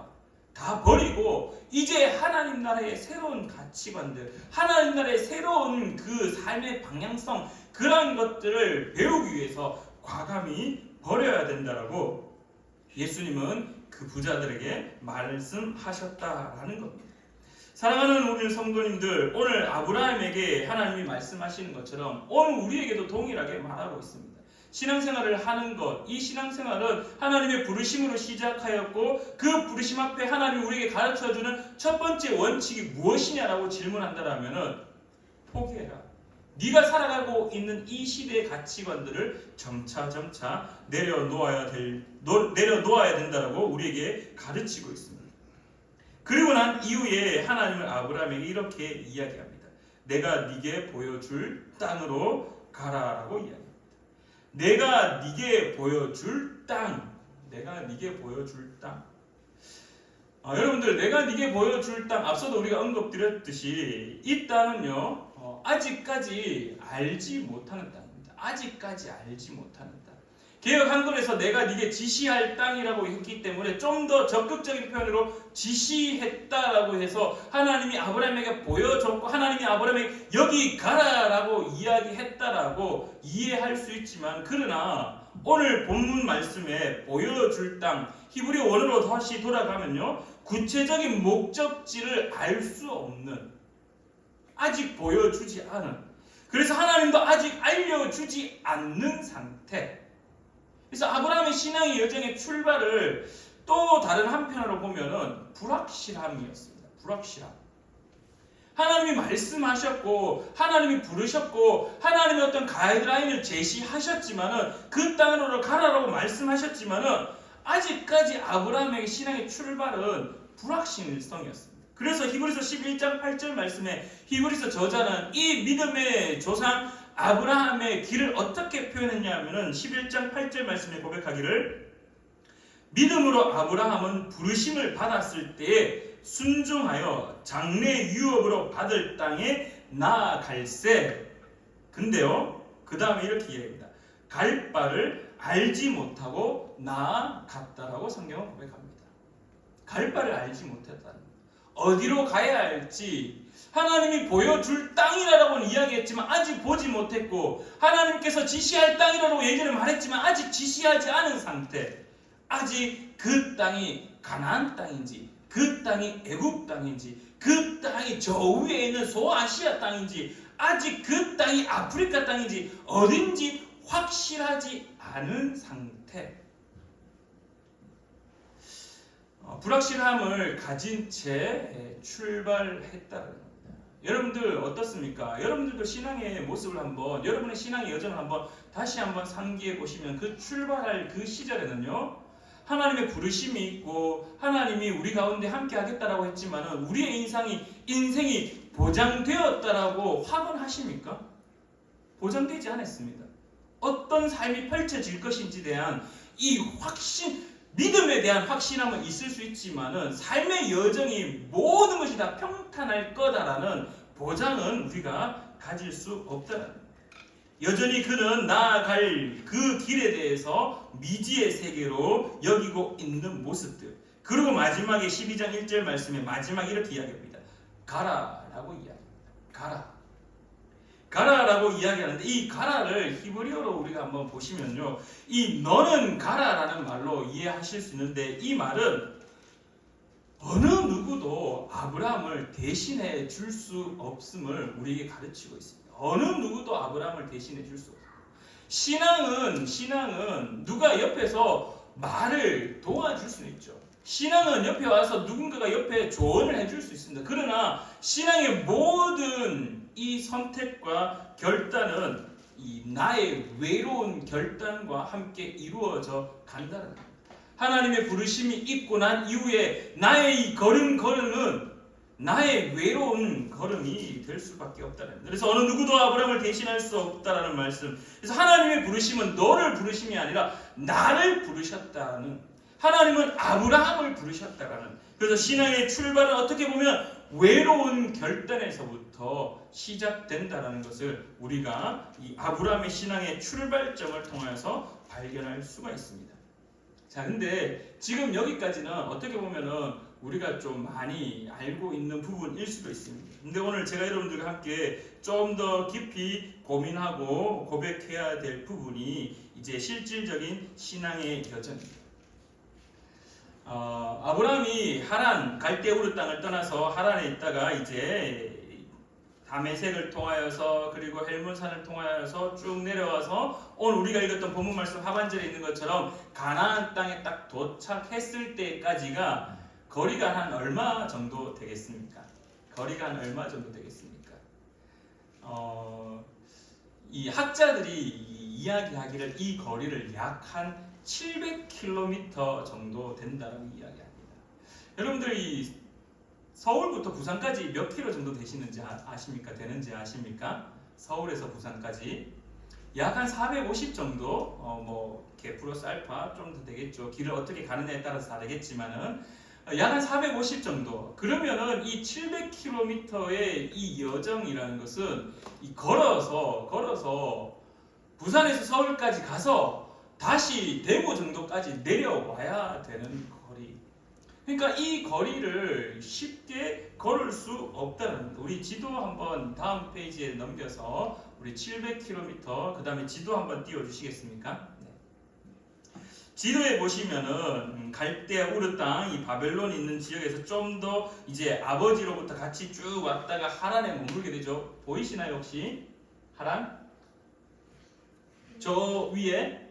다 버리고 이제 하나님 나라의 새로운 가치관들, 하나님 나라의 새로운 그 삶의 방향성, 그런 것들을 배우기 위해서 과감히 버려야 된다라고 예수님은 그 부자들에게 말씀하셨다라는 겁니다. 사랑하는 우리 성도님들, 오늘 아브라함에게 하나님이 말씀하시는 것처럼 오늘 우리에게도 동일하게 말하고 있습니다. 신앙생활을 하는 것, 이 신앙생활은 하나님의 부르심으로 시작하였고 그 부르심 앞에 하나님이 우리에게 가르쳐주는 첫 번째 원칙이 무엇이냐라고 질문한다라면 포기해라. 네가 살아가고 있는 이 시대의 가치관들을 점차 내려놓아야 된다라고 우리에게 가르치고 있습니다. 그리고 난 이후에 하나님은 아브라함에게 이렇게 이야기합니다. 내가 네게 보여줄 땅으로 가라라고 이야기합니다. 내가 네게 보여줄 땅, 내가 네게 보여줄 땅. 여러분들, 내가 네게 보여줄 땅, 앞서도 우리가 언급드렸듯이 이 땅은요 아직까지 알지 못하는 땅입니다. 아직까지 알지 못하는 땅. 개역 한글에서 내가 네게 지시할 땅이라고 했기 때문에 좀 더 적극적인 표현으로 지시했다라고 해서 하나님이 아브라함에게 보여줬고 하나님이 아브라함에게 여기 가라라고 이야기했다라고 이해할 수 있지만, 그러나 오늘 본문 말씀에 보여줄 땅, 히브리 원어로 다시 돌아가면요 구체적인 목적지를 알 수 없는, 아직 보여주지 않은, 그래서 하나님도 아직 알려주지 않는 상태. 그래서 아브라함의 신앙의 여정의 출발을 또 다른 한편으로 보면은 불확실함이었습니다. 불확실함. 하나님이 말씀하셨고 하나님이 부르셨고 하나님이 어떤 가이드라인을 제시하셨지만은 그 땅으로 가라라고 말씀하셨지만은 아직까지 아브라함에게 신앙의 출발은 불확실성이었습니다. 그래서 히브리서 11장 8절 말씀에 히브리서 저자는 이 믿음의 조상 아브라함의 길을 어떻게 표현했냐 하면은 11장 8절 말씀에 고백하기를, 믿음으로 아브라함은 부르심을 받았을 때에 순종하여 장래 유업으로 받을 땅에 나아갈세. 근데요 그 다음에 이렇게 이야기합니다. 갈 바를 알지 못하고 나아갔다라고 성경은 고백합니다. 갈 바를 알지 못했다는, 어디로 가야 할지 하나님이 보여줄 땅이라고는 이야기했지만 아직 보지 못했고, 하나님께서 지시할 땅이라고 예전에 말했지만 아직 지시하지 않은 상태. 아직 그 땅이 가나안 땅인지, 그 땅이 애굽 땅인지, 그 땅이 저 위에 있는 소아시아 땅인지, 아직 그 땅이 아프리카 땅인지 어딘지 확실하지 않은 상태. 불확실함을 가진 채 출발했다는 겁니다. 여러분들 어떻습니까? 여러분들도 신앙의 모습을 한번, 여러분의 신앙의 여정을 한번 다시 한번 상기해 보시면 그 출발할 그 시절에는요 하나님의 부르심이 있고 하나님이 우리 가운데 함께 하겠다라고 했지만은 우리의 인생이 보장되었다라고 확언하십니까? 보장되지 않았습니다. 어떤 삶이 펼쳐질 것인지에 대한 이 믿음에 대한 확신함은 있을 수 있지만은 삶의 여정이 모든 것이 다 평탄할 거다라는 보장은 우리가 가질 수 없다라는 거예요. 여전히 그는 나아갈 그 길에 대해서 미지의 세계로 여기고 있는 모습들. 그리고 마지막에 12장 1절 말씀에 마지막에 이렇게 이야기합니다. 가라라고 이야기합니다. 가라라고 이야기하는데 이 가라를 히브리어로 우리가 한번 보시면요. 이 너는 가라라는 말로 이해하실 수 있는데 이 말은 어느 누구도 아브라함을 대신해 줄 수 없음을 우리에게 가르치고 있습니다. 어느 누구도 아브라함을 대신해 줄 수 없습니다. 신앙은 누가 옆에서 말을 도와줄 수는 있죠. 신앙은 옆에 와서 누군가가 옆에 조언을 해줄 수 있습니다. 그러나 신앙의 모든 이 선택과 결단은 이 나의 외로운 결단과 함께 이루어져 간다는 겁니다. 하나님의 부르심이 있고 난 이후에 나의 이 걸음은 나의 외로운 걸음이 될 수밖에 없다는 겁니다. 그래서 어느 누구도 아브라함을 대신할 수 없다라는 말씀. 그래서 하나님의 부르심은 너를 부르심이 아니라 나를 부르셨다는, 하나님은 아브라함을 부르셨다라는. 그래서 신앙의 출발은 어떻게 보면 외로운 결단에서부터 시작된다라는 것을 우리가 이 아브라함의 신앙의 출발점을 통해서 발견할 수가 있습니다. 자, 근데 지금 여기까지는 어떻게 보면은 우리가 좀 많이 알고 있는 부분일 수도 있습니다. 근데 오늘 제가 여러분들과 함께 좀 더 깊이 고민하고 고백해야 될 부분이 이제 실질적인 신앙의 여정입니다. 아브라함이 하란 갈대우르 땅을 떠나서 하란에 있다가 이제 다메섹을 통하여서 그리고 헬몬산을 통하여서 쭉 내려와서 오늘 우리가 읽었던 본문 말씀 하반절에 있는 것처럼 가나안 땅에 딱 도착했을 때까지가 거리가 한 얼마 정도 되겠습니까? 이 학자들이 이야기하기를 이 거리를 약 한 700km 정도 된다고 이야기합니다. 여러분들 이 서울부터 부산까지 몇 킬로 정도 되시는지 아십니까? 되는지 아십니까? 서울에서 부산까지 약 한 450 정도, 뭐 이렇게 플러스 알파 좀 더 되겠죠. 길을 어떻게 가느냐에 따라서 다르겠지만은 약 한 450 정도. 그러면은 이 700km의 이 여정이라는 것은 이 걸어서 부산에서 서울까지 가서 다시 대구 정도까지 내려와야 되는 거리. 그러니까 이 거리를 쉽게 걸을 수 없다는 겁니다. 우리 지도 한번 다음 페이지에 넘겨서 우리 700km 그 다음에 지도 한번 띄워주시겠습니까? 네. 지도에 보시면은 갈대우르 땅, 이 바벨론 있는 지역에서 좀 더 이제 아버지로부터 같이 쭉 왔다가 하란에 머물게 되죠. 보이시나요 혹시? 하란? 저 위에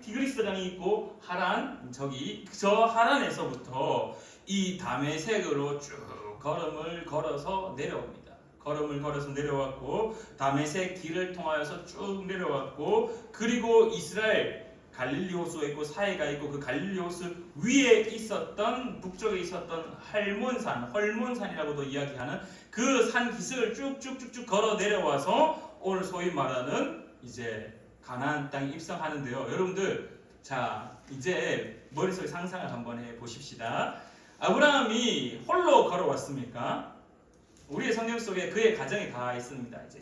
티그리스 강이 있고 하란, 저 하란에서부터 이 다메섹으로 쭉 걸음을 걸어서 내려옵니다. 걸음을 걸어서 내려왔고 다메섹 길을 통하여서 쭉 내려왔고 그리고 이스라엘 갈릴리 호수가 있고 사해가 있고 그 갈릴리 호수 위에 있었던 북쪽에 있었던 헐몬산이라고도 이야기하는 그 산 기슭을 쭉쭉쭉쭉 걸어 내려와서 오늘 소위 말하는 이제 가나안 땅에 입성하는데요. 여러분들 자 이제 머릿속에 상상을 한번 해보십시다. 아브라함이 홀로 걸어왔습니까? 우리의 성경 속에 그의 가정이 다 있습니다. 이제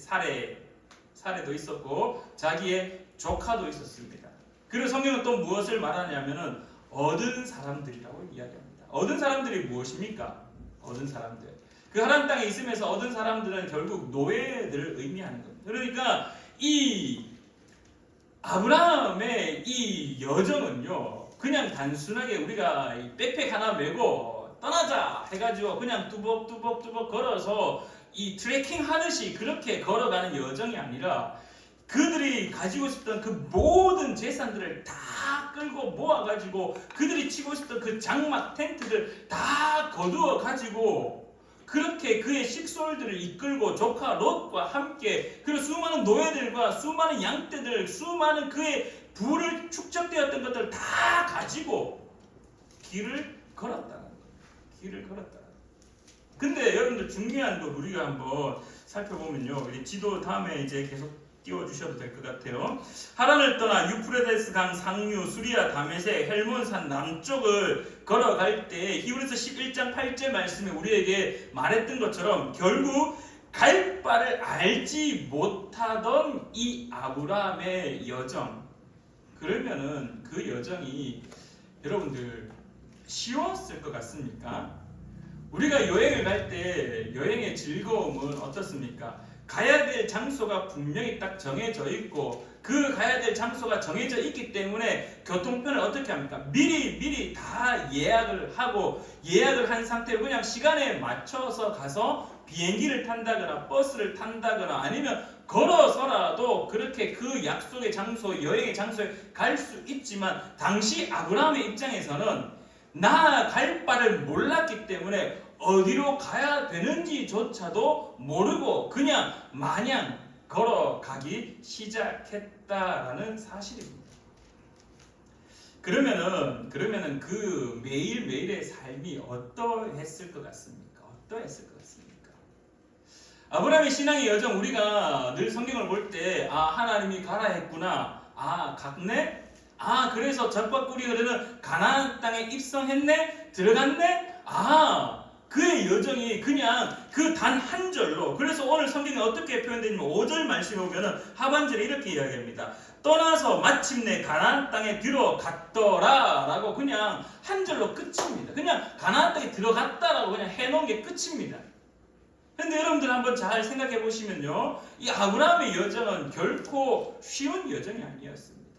사례도 있었고 자기의 조카도 있었습니다. 그리고 성경은 또 무엇을 말하냐면은 얻은 사람들이라고 이야기합니다. 얻은 사람들이 무엇입니까? 얻은 사람들. 그 하란 땅에 있으면서 얻은 사람들은 결국 노예들을 의미하는 겁니다. 그러니까 이 아브라함의 이 여정은요, 그냥 단순하게 우리가 이 백팩 하나 메고 떠나자 해가지고 그냥 뚜벅뚜벅 걸어서 이 트레킹 하듯이 그렇게 걸어가는 여정이 아니라 그들이 가지고 있었던 그 모든 재산들을 다 끌고 모아가지고 그들이 치고 있었던 그 장막 텐트들 다 거두어 가지고 그렇게 그의 식솔들을 이끌고 조카 롯과 함께 그리고 수많은 노예들과 수많은 양떼들 수많은 그의 부를 축적되었던 것들을 다 가지고 길을 걸었다는 거예요. 길을 걸었다. 근데 여러분들 중요한 거 우리가 한번 살펴보면요. 이 지도 다음에 이제 계속 띄워주셔도 될 것 같아요. 하란을 떠나 유프레데스 강 상류 수리아 다메섹 헬몬산 남쪽을 걸어갈 때 히브리서 11장 8절 말씀에 우리에게 말했던 것처럼 결국 갈 바를 알지 못하던 이 아브라함의 여정, 그러면은 그 여정이 여러분들 쉬웠을 것 같습니까? 우리가 여행을 갈 때 여행의 즐거움은 어떻습니까? 가야 될 장소가 분명히 딱 정해져 있고 그 가야 될 장소가 정해져 있기 때문에 교통편을 어떻게 합니까? 미리 다 예약을 하고 예약을 한 상태로 그냥 시간에 맞춰서 가서 비행기를 탄다거나 버스를 탄다거나 아니면 걸어서라도 그렇게 그 약속의 장소, 여행의 장소에 갈 수 있지만 당시 아브라함의 입장에서는 나 갈 바를 몰랐기 때문에 어디로 가야 되는지조차도 모르고 그냥 마냥 걸어가기 시작했다라는 사실입니다. 그러면은 그 매일매일의 삶이 어떠했을 것 같습니까? 아브라함의 신앙의 여정, 우리가 늘 성경을 볼 때 하나님이 가라 했구나, 갔네, 그래서 젖과 꿀이 흐르는 가나안 땅에 입성했네, 들어갔네, 그의 여정이 그냥 그 단 한 절로. 그래서 오늘 성경에 어떻게 표현되냐면 5절 말씀에 보면은 하반절에 이렇게 이야기합니다. 떠나서 마침내 가나안 땅에 들어갔더라 라고 그냥 한 절로 끝입니다. 그냥 가나안 땅에 들어갔다라고 그냥 해놓은 게 끝입니다. 근데 여러분들 한번 잘 생각해 보시면요, 이 아브라함의 여정은 결코 쉬운 여정이 아니었습니다.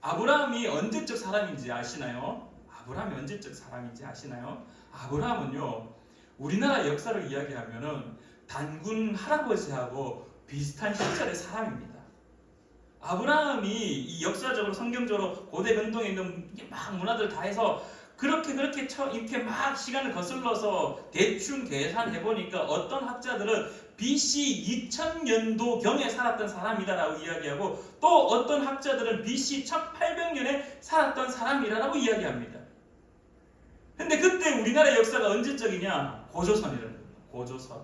아브라함이 언제적 사람인지 아시나요? 아브라함은요, 우리나라 역사를 이야기하면은 단군 할아버지하고 비슷한 시절의 사람입니다. 아브라함이 이 역사적으로 성경적으로 고대 근동에 있는 막 문화들 다 해서 그렇게 이렇게 막 시간을 거슬러서 대충 계산해 보니까 어떤 학자들은 BC 2000년도경에 살았던 사람이다라고 이야기하고 또 어떤 학자들은 BC 1800년에 살았던 사람이라고 이야기합니다. 근데 그때 우리나라의 역사가 언제적이냐? 고조선이라는 겁니다. 고조선.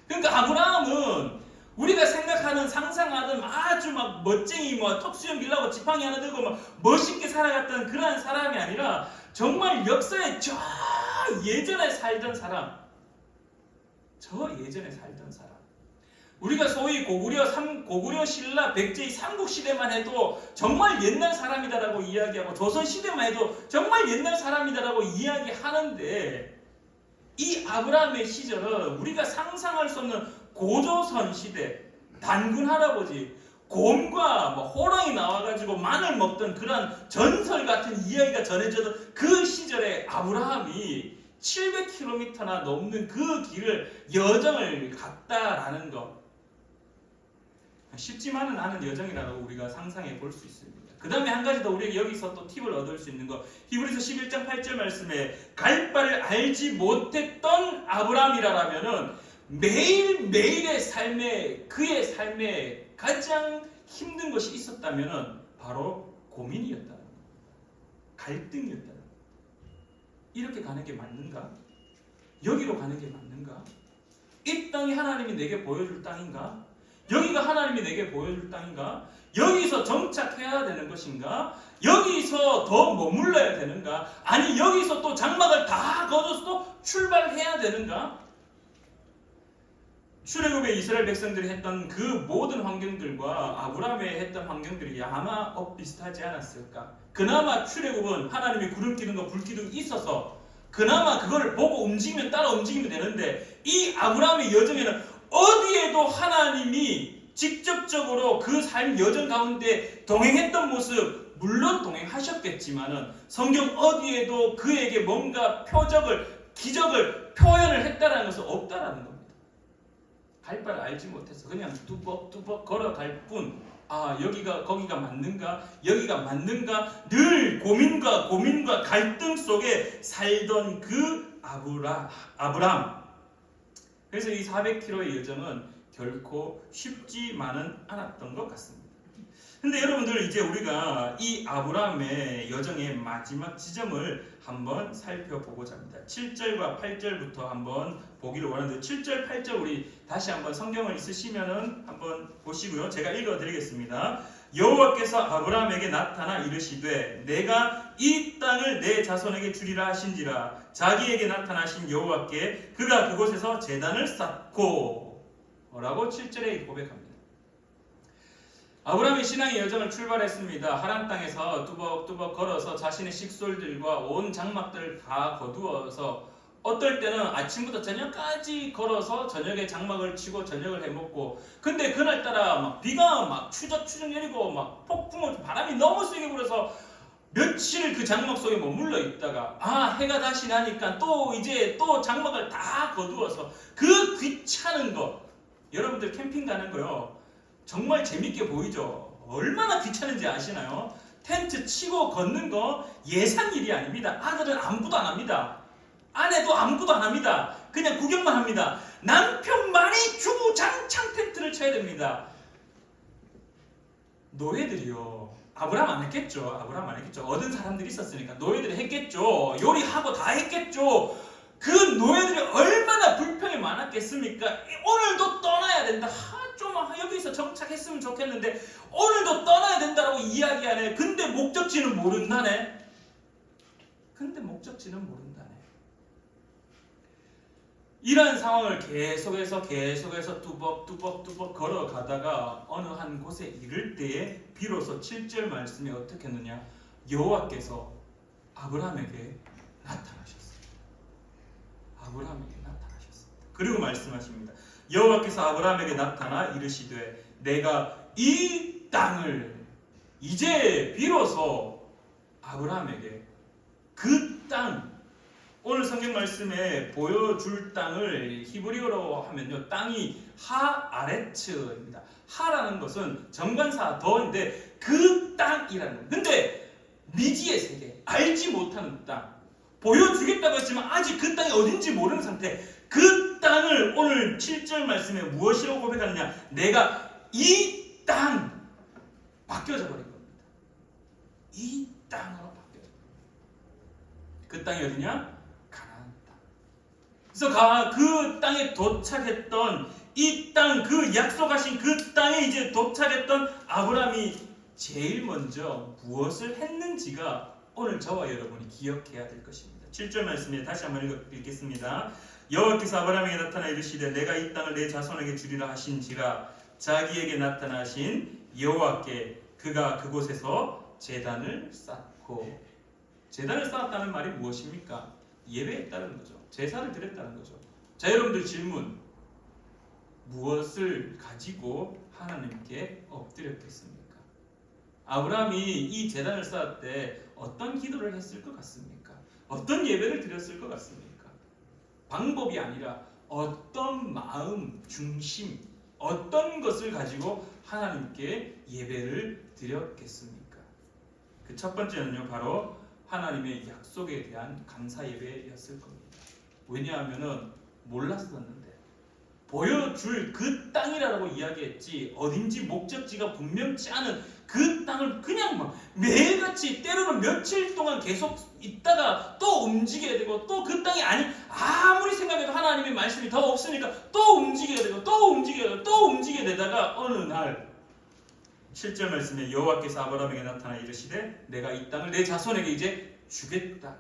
그러니까 아브라함은 우리가 생각하는 상상하던 아주 막 멋쟁이 턱수염 길라고 지팡이 하나 들고 막 멋있게 살아갔던 그런 사람이 아니라 정말 역사의 저 예전에 살던 사람. 우리가 소위 고구려 신라 백제의 삼국시대만 해도 정말 옛날 사람이다라고 이야기하고 조선시대만 해도 정말 옛날 사람이다라고 이야기하는데 이 아브라함의 시절은 우리가 상상할 수 없는 고조선 시대, 단군 할아버지, 곰과 호랑이 나와가지고 마늘 먹던 그런 전설 같은 이야기가 전해져던 그 시절에 아브라함이 700km나 넘는 그 길을 여정을 갔다라는 것, 쉽지만은 않은 여정이라고 우리가 상상해 볼 수 있습니다. 그 다음에 한 가지 더 우리가 여기서 또 팁을 얻을 수 있는 거, 히브리서 11장 8절 말씀에 갈 바를 알지 못했던 아브라함이라면은 매일매일의 삶에, 그의 삶에 가장 힘든 것이 있었다면은 바로 고민이었다는 것, 갈등이었다는 것. 이렇게 가는 게 맞는가? 여기로 가는 게 맞는가? 이 땅이 하나님이 내게 보여줄 땅인가? 여기가 하나님이 내게 보여줄 땅인가? 여기서 정착해야 되는 것인가? 여기서 더 머물러야 되는가? 아니 여기서 또 장막을 다 거둬서 또 출발해야 되는가? 출애굽의 이스라엘 백성들이 했던 그 모든 환경들과 아브라함이 했던 환경들이 아마 비슷하지 않았을까? 그나마 출애굽은 하나님이 구름 기둥과 불 기둥이 있어서 그나마 그걸 보고 따라 움직이면 되는데 이 아브라함의 여정에는 어디에도 하나님이 직접적으로 그 삶 여정 가운데 동행했던 모습, 물론 동행하셨겠지만은 성경 어디에도 그에게 뭔가 기적을 표현을 했다라는 것은 없다라는 겁니다. 갈 바를 알지 못해서 그냥 뚜벅뚜벅 걸어갈 뿐, 거기가 맞는가? 여기가 맞는가? 늘 고민과 갈등 속에 살던 그 아브라함. 그래서 이 400km의 여정은 결코 쉽지만은 않았던 것 같습니다. 근데 여러분들 이제 우리가 이 아브라함의 여정의 마지막 지점을 한번 살펴보고자 합니다. 7절과 8절부터 한번 보기를 원하는데 7절, 8절 우리 다시 한번 성경을 있으시면은 한번 보시고요. 제가 읽어드리겠습니다. 여호와께서 아브라함에게 나타나 이르시되 내가 이 땅을 내 자손에게 주리라 하신지라. 자기에게 나타나신 여호와께 그가 그곳에서 제단을 쌓고 라고 7절에 고백합니다. 아브라함이 신앙의 여정을 출발했습니다. 하란 땅에서 뚜벅뚜벅 걸어서 자신의 식솔들과 온 장막들을 다 거두어서 어떨 때는 아침부터 저녁까지 걸어서 저녁에 장막을 치고 저녁을 해먹고, 근데 그날따라 막 비가 막 추적추적 내리고 막 폭풍을 바람이 너무 세게 불어서 며칠 그 장막 속에 머물러 있다가 해가 다시 나니까 또 이제 또 장막을 다 거두어서 그 귀찮은 거, 여러분들 캠핑 가는 거요 정말 재밌게 보이죠? 얼마나 귀찮은지 아시나요? 텐트 치고 걷는 거 예산 일이 아닙니다. 아들은 아무것도 안 합니다. 아내도 아무것도 안 합니다. 그냥 구경만 합니다. 남편만이 주구장창 텐트를 쳐야 됩니다. 노예들이요. 아브라함 안 했겠죠. 아브라함 안 했겠죠. 얻은 사람들이 있었으니까 노예들이 했겠죠. 요리하고 다 했겠죠. 그 노예들이 얼마나 불평이 많았겠습니까? 오늘도 떠나야 된다. 좀 여기서 정착했으면 좋겠는데 오늘도 떠나야 된다라고 이야기하네. 근데 목적지는 모른다네. 이런 상황을 계속해서 뚜벅뚜벅 걸어가다가 어느 한 곳에 이를 때에 비로소 7절 말씀이 어떻게 했느냐? 여호와께서 아브라함에게 나타나셨습니다. 그리고 말씀하십니다. 여호와께서 아브라함에게 나타나 이르시되 내가 이 땅을, 이제 비로소 아브라함에게 그 땅, 오늘 성경 말씀에 보여줄 땅을 히브리어로 하면요, 땅이 하아레츠입니다. 하라는 것은 정관사 더인데 그 땅이라는 거예요. 근데 미지의 세계, 알지 못하는 땅, 보여주겠다고 했지만 아직 그 땅이 어딘지 모르는 상태, 그 땅을 오늘 7절 말씀에 무엇이라고 고백하느냐? 내가 이 땅, 바뀌어져 버린 겁니다. 이 땅으로 바뀌어져. 그 땅이 어디냐? 가나안 땅. 그래서 그 땅에 도착했던 이 땅, 그 약속하신 그 땅에 이제 도착했던 아브라함이 제일 먼저 무엇을 했는지가 오늘 저와 여러분이 기억해야 될 것입니다. 7절 말씀에 다시 한번 읽겠습니다. 여호와께서 아브라함에게 나타나 이르시되 내가 이 땅을 내 자손에게 주리라 하신지라. 자기에게 나타나신 여호와께 그가 그곳에서 제단을 쌓고. 제단을 쌓았다는 말이 무엇입니까? 예배했다는 거죠. 제사를 드렸다는 거죠. 자, 여러분들 질문, 무엇을 가지고 하나님께 엎드렸겠습니까? 아브라함이 이 제단을 쌓을 때 어떤 기도를 했을 것 같습니까? 어떤 예배를 드렸을 것 같습니까? 방법이 아니라 어떤 마음, 중심, 어떤 것을 가지고 하나님께 예배를 드렸겠습니까? 그 첫 번째는요, 바로 하나님의 약속에 대한 감사 예배였을 겁니다. 왜냐하면은 몰랐었는데, 보여줄 그 땅이라고 이야기했지 어딘지 목적지가 분명치 않은 그 땅을 그냥 막 매일같이 때로는 며칠 동안 계속 있다가 또 움직여야 되고, 또 그 땅이 아무리 생각해도 하나님의 말씀이 더 없으니까 또 움직여야 되고 또 움직여야 되다가 어느 날 7절 말씀에 여호와께서 아브라함에게 나타나 이르시되 내가 이 땅을 내 자손에게 이제 주겠다.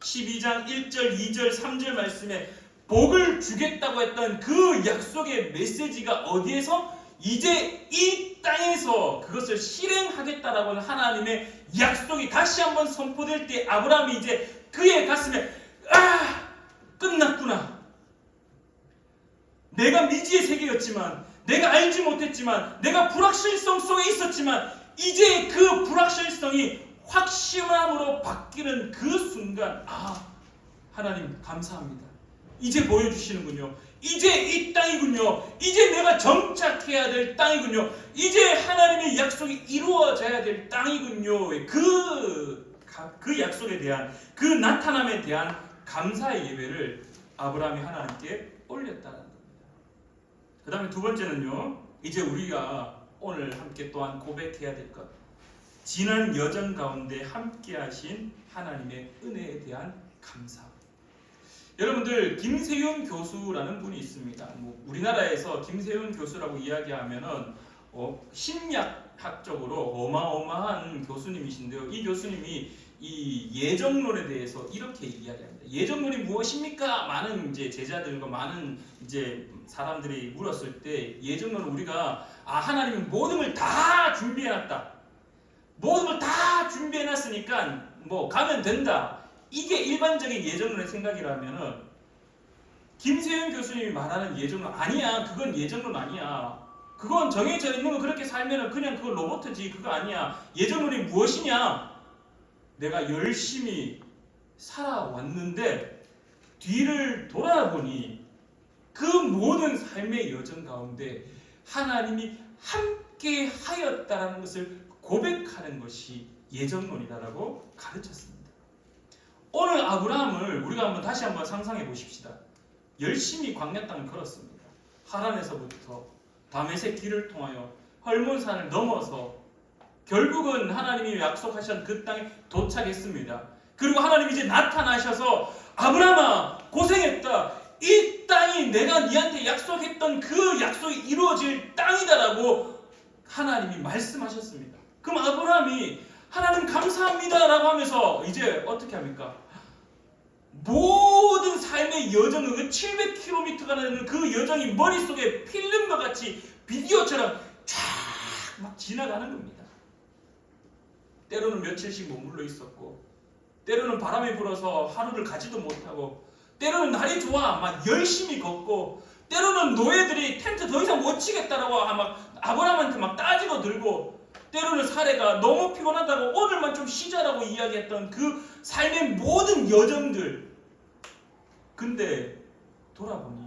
12장 1절, 2절, 3절 말씀에 복을 주겠다고 했던 그 약속의 메시지가 어디에서? 이제 이 땅에서 그것을 실행하겠다라고 하는 하나님의 약속이 다시 한번 선포될 때 아브라함이 이제 그의 가슴에 끝났구나. 내가 미지의 세계였지만, 내가 알지 못했지만, 내가 불확실성 속에 있었지만 이제 그 불확실성이 확실함으로 바뀌는 그 순간, 하나님 감사합니다. 이제 보여주시는군요. 이제 이 땅이군요. 이제 내가 정착해야 될 땅이군요. 이제 하나님의 약속이 이루어져야 될 땅이군요. 그 약속에 대한, 그 나타남에 대한 감사의 예배를 아브라함이 하나님께 올렸다는 겁니다. 그 다음에 두 번째는요, 이제 우리가 오늘 함께 또한 고백해야 될 것, 지난 여정 가운데 함께 하신 하나님의 은혜에 대한 감사. 여러분들, 김세윤 교수라는 분이 있습니다. 우리나라에서 김세윤 교수라고 이야기하면은 심리학적으로 어마어마한 교수님이신데요. 이 교수님이 이 예정론에 대해서 이렇게 이야기합니다. 예정론이 무엇입니까? 많은 이제 제자들과 많은 이제 사람들이 물었을 때, 예정론은 우리가 하나님이 모든 걸 다 준비해놨다. 모든 걸 다 준비해놨으니까 뭐 가면 된다. 이게 일반적인 예정론의 생각이라면은, 김세윤 교수님이 말하는 예정론 아니야. 그건 예정론 아니야. 그건 정해져 있는 거 그렇게 살면은 그냥 그건 로봇이지. 그거 아니야. 예정론이 무엇이냐? 내가 열심히 살아왔는데 뒤를 돌아보니 그 모든 삶의 여정 가운데 하나님이 함께 하였다라는 것을 고백하는 것이 예정론이다라고 가르쳤습니다. 오늘 아브라함을 우리가 한번 다시 한번 상상해 보십시다. 열심히 광야 땅을 걸었습니다. 하란에서부터 다메섹 길을 통하여 헐몬산을 넘어서 결국은 하나님이 약속하신 그 땅에 도착했습니다. 그리고 하나님이 이제 나타나셔서 아브라함아 고생했다. 이 땅이 내가 네한테 약속했던 그 약속이 이루어질 땅이다라고 하나님이 말씀하셨습니다. 그럼 아브라함이 하나님 감사합니다 라고 하면서 이제 어떻게 합니까? 모든 삶의 여정을, 그 700km가 되는 그 여정이 머릿속에 필름과 같이 비디오처럼 쫙 막 지나가는 겁니다. 때로는 며칠씩 머물러 있었고, 때로는 바람이 불어서 하루를 가지도 못하고, 때로는 날이 좋아 막 열심히 걷고, 때로는 노예들이 텐트 더 이상 못 치겠다라고 막 아브라함한테 막 따지고 들고, 때로는 사례가 너무 피곤하다고 오늘만 좀 쉬자라고 이야기했던 그 삶의 모든 여정들. 근데 돌아보니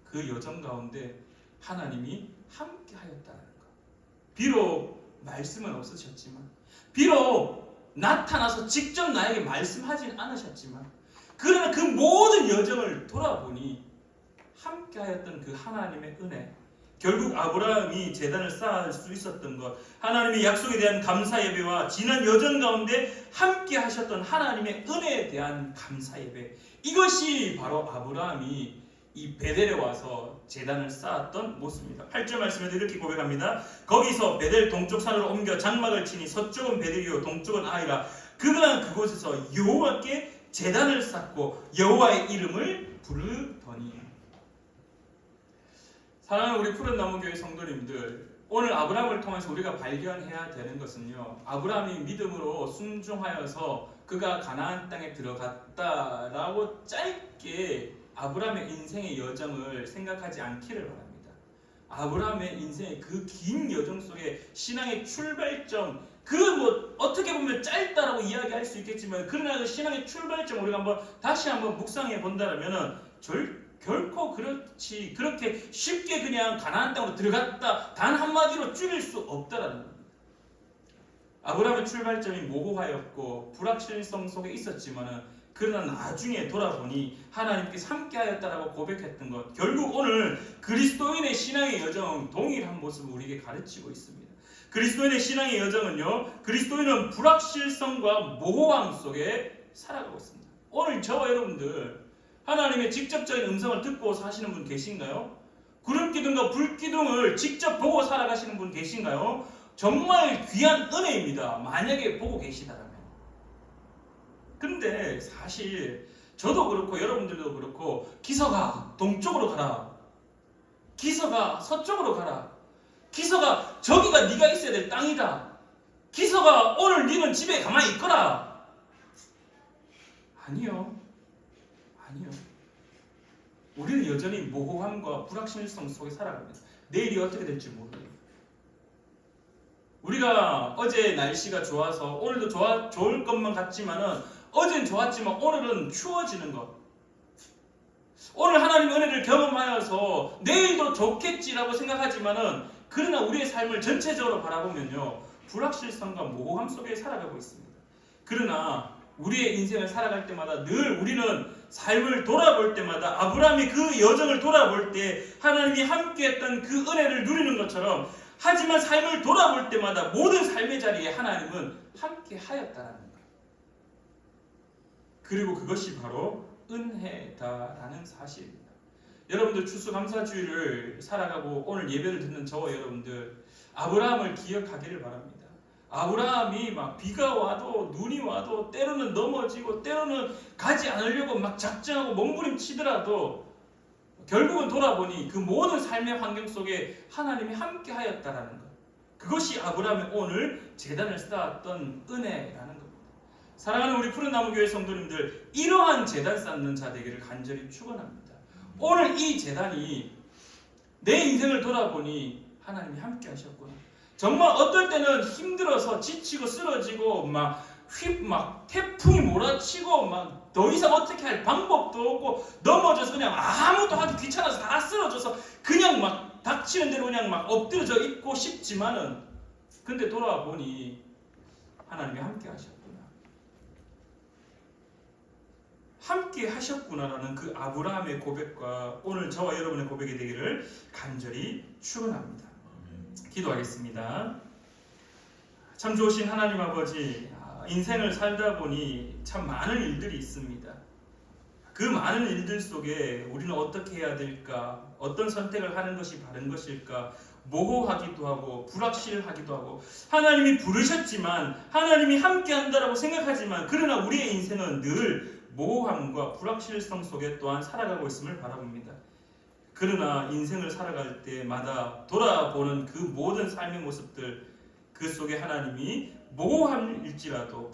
그 여정 가운데 하나님이 함께 하였다는 것. 비록 말씀은 없으셨지만, 비록 나타나서 직접 나에게 말씀하진 않으셨지만, 그러나 그 모든 여정을 돌아보니 함께 하였던 그 하나님의 은혜, 결국 아브라함이 제단을 쌓을 수 있었던 것, 하나님의 약속에 대한 감사 예배와 지난 여정 가운데 함께 하셨던 하나님의 은혜에 대한 감사 예배, 이것이 바로 아브라함이 이 베델에 와서 제단을 쌓았던 모습입니다. 8절 말씀에도 이렇게 고백합니다. 거기서 베델 동쪽 산으로 옮겨 장막을 치니 서쪽은 베델이요 동쪽은 아이라. 그가 그곳에서 여호와께 제단을 쌓고 여호와의 이름을 부르더니. 사랑하는 우리 푸른나무교회 성도님들, 오늘 아브라함을 통해서 우리가 발견해야 되는 것은요, 아브라함이 믿음으로 순종하여서 그가 가나안 땅에 들어갔다라고 짧게 아브라함의 인생의 여정을 생각하지 않기를 바랍니다. 아브라함의 인생의 그 긴 여정 속에 신앙의 출발점, 그 어떻게 보면 짧다라고 이야기할 수 있겠지만, 그러나 그 신앙의 출발점 우리가 다시 한번 묵상해 본다면은 결코 그렇게 쉽게 그냥 가나안 땅으로 들어갔다 단 한마디로 줄일 수 없다라는 겁니다. 아브라함의 출발점이 모호하였고 불확실성 속에 있었지만은, 그러나 나중에 돌아보니 하나님께서 함께하였다라고 고백했던 것, 결국 오늘 그리스도인의 신앙의 여정 동일한 모습을 우리에게 가르치고 있습니다. 그리스도인의 신앙의 여정은요, 그리스도인은 불확실성과 모호함 속에 살아가고 있습니다. 오늘 저와 여러분들 하나님의 직접적인 음성을 듣고 사시는 분 계신가요? 구름기둥과 불기둥을 직접 보고 살아가시는 분 계신가요? 정말 귀한 은혜입니다. 만약에 보고 계시다라면. 근데 사실 저도 그렇고 여러분들도 그렇고, 기서가 동쪽으로 가라, 기서가 서쪽으로 가라, 기서가 저기가 네가 있어야 될 땅이다, 기서가 오늘 네는 집에 가만히 있거라. 아니요. 우리는 여전히 모호함과 불확실성 속에 살아갑니다. 내일이 어떻게 될지 모르요. 우리가 어제 날씨가 좋아서 오늘도 좋을 것만 같지만은, 어제는 좋았지만 오늘은 추워지는 것. 오늘 하나님의 은혜를 경험하여서 내일도 좋겠지라고 생각하지만은, 그러나 우리의 삶을 전체적으로 바라보면요, 불확실성과 모호함 속에 살아가고 있습니다. 그러나 우리의 인생을 살아갈 때마다 늘 우리는 삶을 돌아볼 때마다 아브라함이 그 여정을 돌아볼 때 하나님이 함께했던 그 은혜를 누리는 것처럼, 하지만 삶을 돌아볼 때마다 모든 삶의 자리에 하나님은 함께 하였다라는 거예요. 그리고 그것이 바로 은혜다라는 사실입니다. 여러분들 추수감사주의를 살아가고 오늘 예배를 듣는 저와 여러분들, 아브라함을 기억하기를 바랍니다. 아브라함이 막 비가 와도 눈이 와도 때로는 넘어지고 때로는 가지 않으려고 막 작정하고 몸부림치더라도 결국은 돌아보니 그 모든 삶의 환경 속에 하나님이 함께 하였다라는 것, 그것이 아브라함이 오늘 제단을 쌓았던 은혜라는 겁니다. 사랑하는 우리 푸른나무교회 성도님들, 이러한 제단 쌓는 자 되기를 간절히 축원합니다. 오늘 이 제단이 내 인생을 돌아보니 하나님이 함께 하셨구나. 정말 어떨 때는 힘들어서 지치고 쓰러지고 막 태풍이 몰아치고 막 더 이상 어떻게 할 방법도 없고 넘어져서 그냥 아무것도 하기 귀찮아서 다 쓰러져서 그냥 막 닥치는 대로 그냥 막 엎드려져 있고 싶지만은, 근데 돌아와 보니 하나님이 함께 하셨구나. 함께 하셨구나라는 그 아브라함의 고백과 오늘 저와 여러분의 고백이 되기를 간절히 축원합니다. 기도하겠습니다. 참 좋으신 하나님 아버지, 인생을 살다 보니 참 많은 일들이 있습니다. 그 많은 일들 속에 우리는 어떻게 해야 될까, 어떤 선택을 하는 것이 바른 것일까 모호하기도 하고 불확실하기도 하고, 하나님이 부르셨지만 하나님이 함께 한다라고 생각하지만 그러나 우리의 인생은 늘 모호함과 불확실성 속에 또한 살아가고 있음을 바라봅니다. 그러나 인생을 살아갈 때마다 돌아보는 그 모든 삶의 모습들, 그 속에 하나님이 모호함일지라도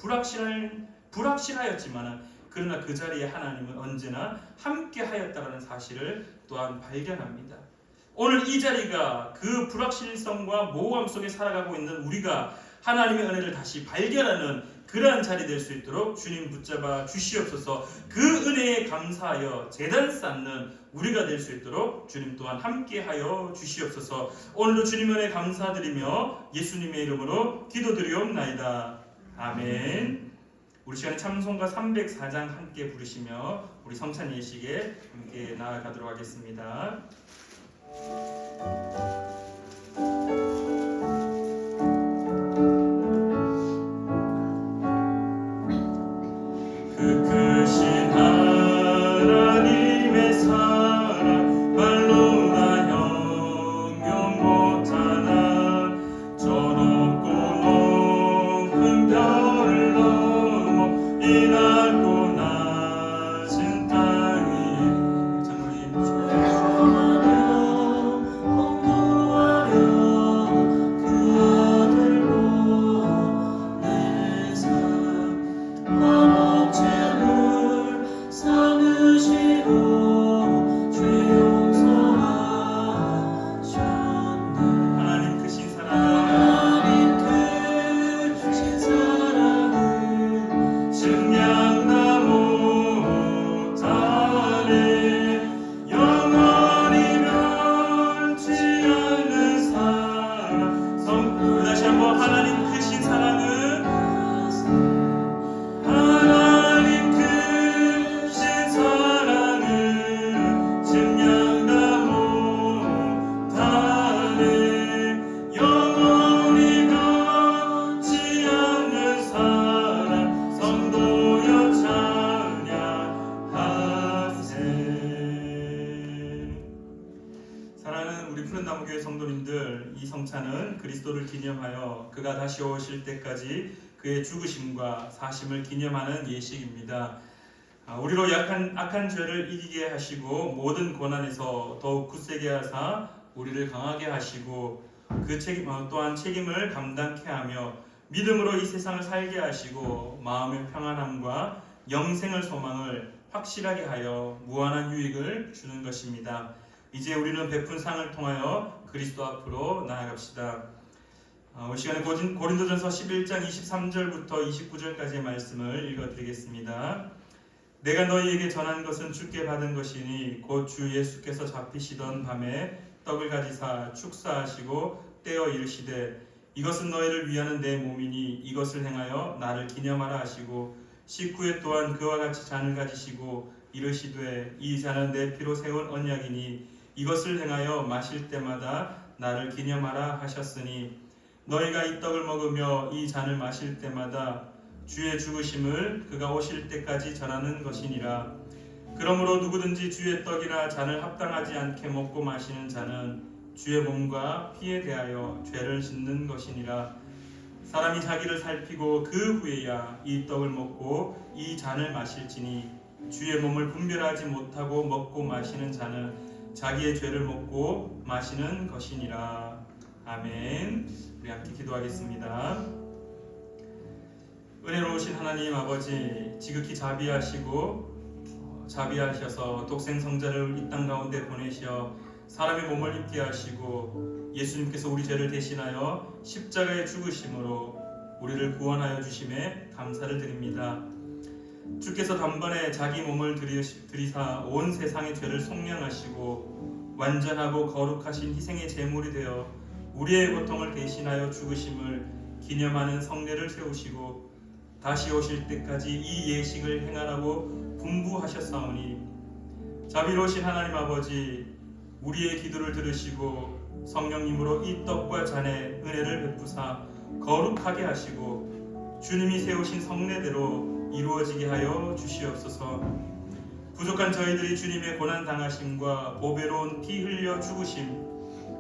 불확실하였지만 그러나 그 자리에 하나님은 언제나 함께 하였다라는 사실을 또한 발견합니다. 오늘 이 자리가 그 불확실성과 모호함 속에 살아가고 있는 우리가 하나님의 은혜를 다시 발견하는 그러한 자리 될 수 있도록 주님 붙잡아 주시옵소서. 그 은혜에 감사하여 제단 쌓는 우리가 될 수 있도록 주님 또한 함께하여 주시옵소서. 오늘도 주님 은혜 감사드리며 예수님의 이름으로 기도드리옵나이다. 아멘. 우리 시간에 찬송가 304장 함께 부르시며 우리 성찬 예식에 함께 나아가도록 하겠습니다. 그 크신 하나님의 사랑 말로 다 형용 못하나, 저 높고 높은 별을 넘어 이 낮고 낮은 땅 위에 장로님 공부하려 그 아들 보내사 푸른나무교회 성도님들, 이 성찬은 그리스도를 기념하여 그가 다시 오실 때까지 그의 죽으심과 사심을 기념하는 예식입니다. 우리로 악한 죄를 이기게 하시고 모든 고난에서 더욱 굳세게 하사 우리를 강하게 하시고 그 책임 또한 책임을 감당케 하며 믿음으로 이 세상을 살게 하시고 마음의 평안함과 영생을 소망을 확실하게 하여 무한한 유익을 주는 것입니다. 이제 우리는 베푼 상을 통하여 그리스도 앞으로 나아갑시다. 이 시간에 고린도전서 11장 23절부터 29절까지의 말씀을 읽어드리겠습니다. 내가 너희에게 전한 것은 주께 받은 것이니 곧 주 예수께서 잡히시던 밤에 떡을 가지사 축사하시고 떼어 이르시되 이것은 너희를 위하는 내 몸이니 이것을 행하여 나를 기념하라 하시고 식후에 또한 그와 같이 잔을 가지시고 이르시되 이 잔은 내 피로 세운 언약이니 이것을 행하여 마실 때마다 나를 기념하라 하셨으니 너희가 이 떡을 먹으며 이 잔을 마실 때마다 주의 죽으심을 그가 오실 때까지 전하는 것이니라. 그러므로 누구든지 주의 떡이나 잔을 합당하지 않게 먹고 마시는 자는 주의 몸과 피에 대하여 죄를 짓는 것이니라. 사람이 자기를 살피고 그 후에야 이 떡을 먹고 이 잔을 마실지니 주의 몸을 분별하지 못하고 먹고 마시는 자는 자기의 죄를 먹고 마시는 것이니라. 아멘. 우리 함께 기도하겠습니다. 은혜로우신 하나님 아버지, 지극히 자비하셔서 독생 성자를 이 땅 가운데 보내셔 사람의 몸을 입게 하시고 예수님께서 우리 죄를 대신하여 십자가에 죽으심으로 우리를 구원하여 주심에 감사를 드립니다. 주께서 단번에 자기 몸을 들이사 온 세상의 죄를 속량하시고 완전하고 거룩하신 희생의 제물이 되어 우리의 고통을 대신하여 죽으심을 기념하는 성례를 세우시고 다시 오실 때까지 이 예식을 행하라고 분부하셨사오니 자비로우신 하나님 아버지, 우리의 기도를 들으시고 성령님으로 이 떡과 잔의 은혜를 베푸사 거룩하게 하시고 주님이 세우신 성례대로 이루어지게 하여 주시옵소서. 부족한 저희들이 주님의 고난 당하심과 보배로운 피 흘려 죽으심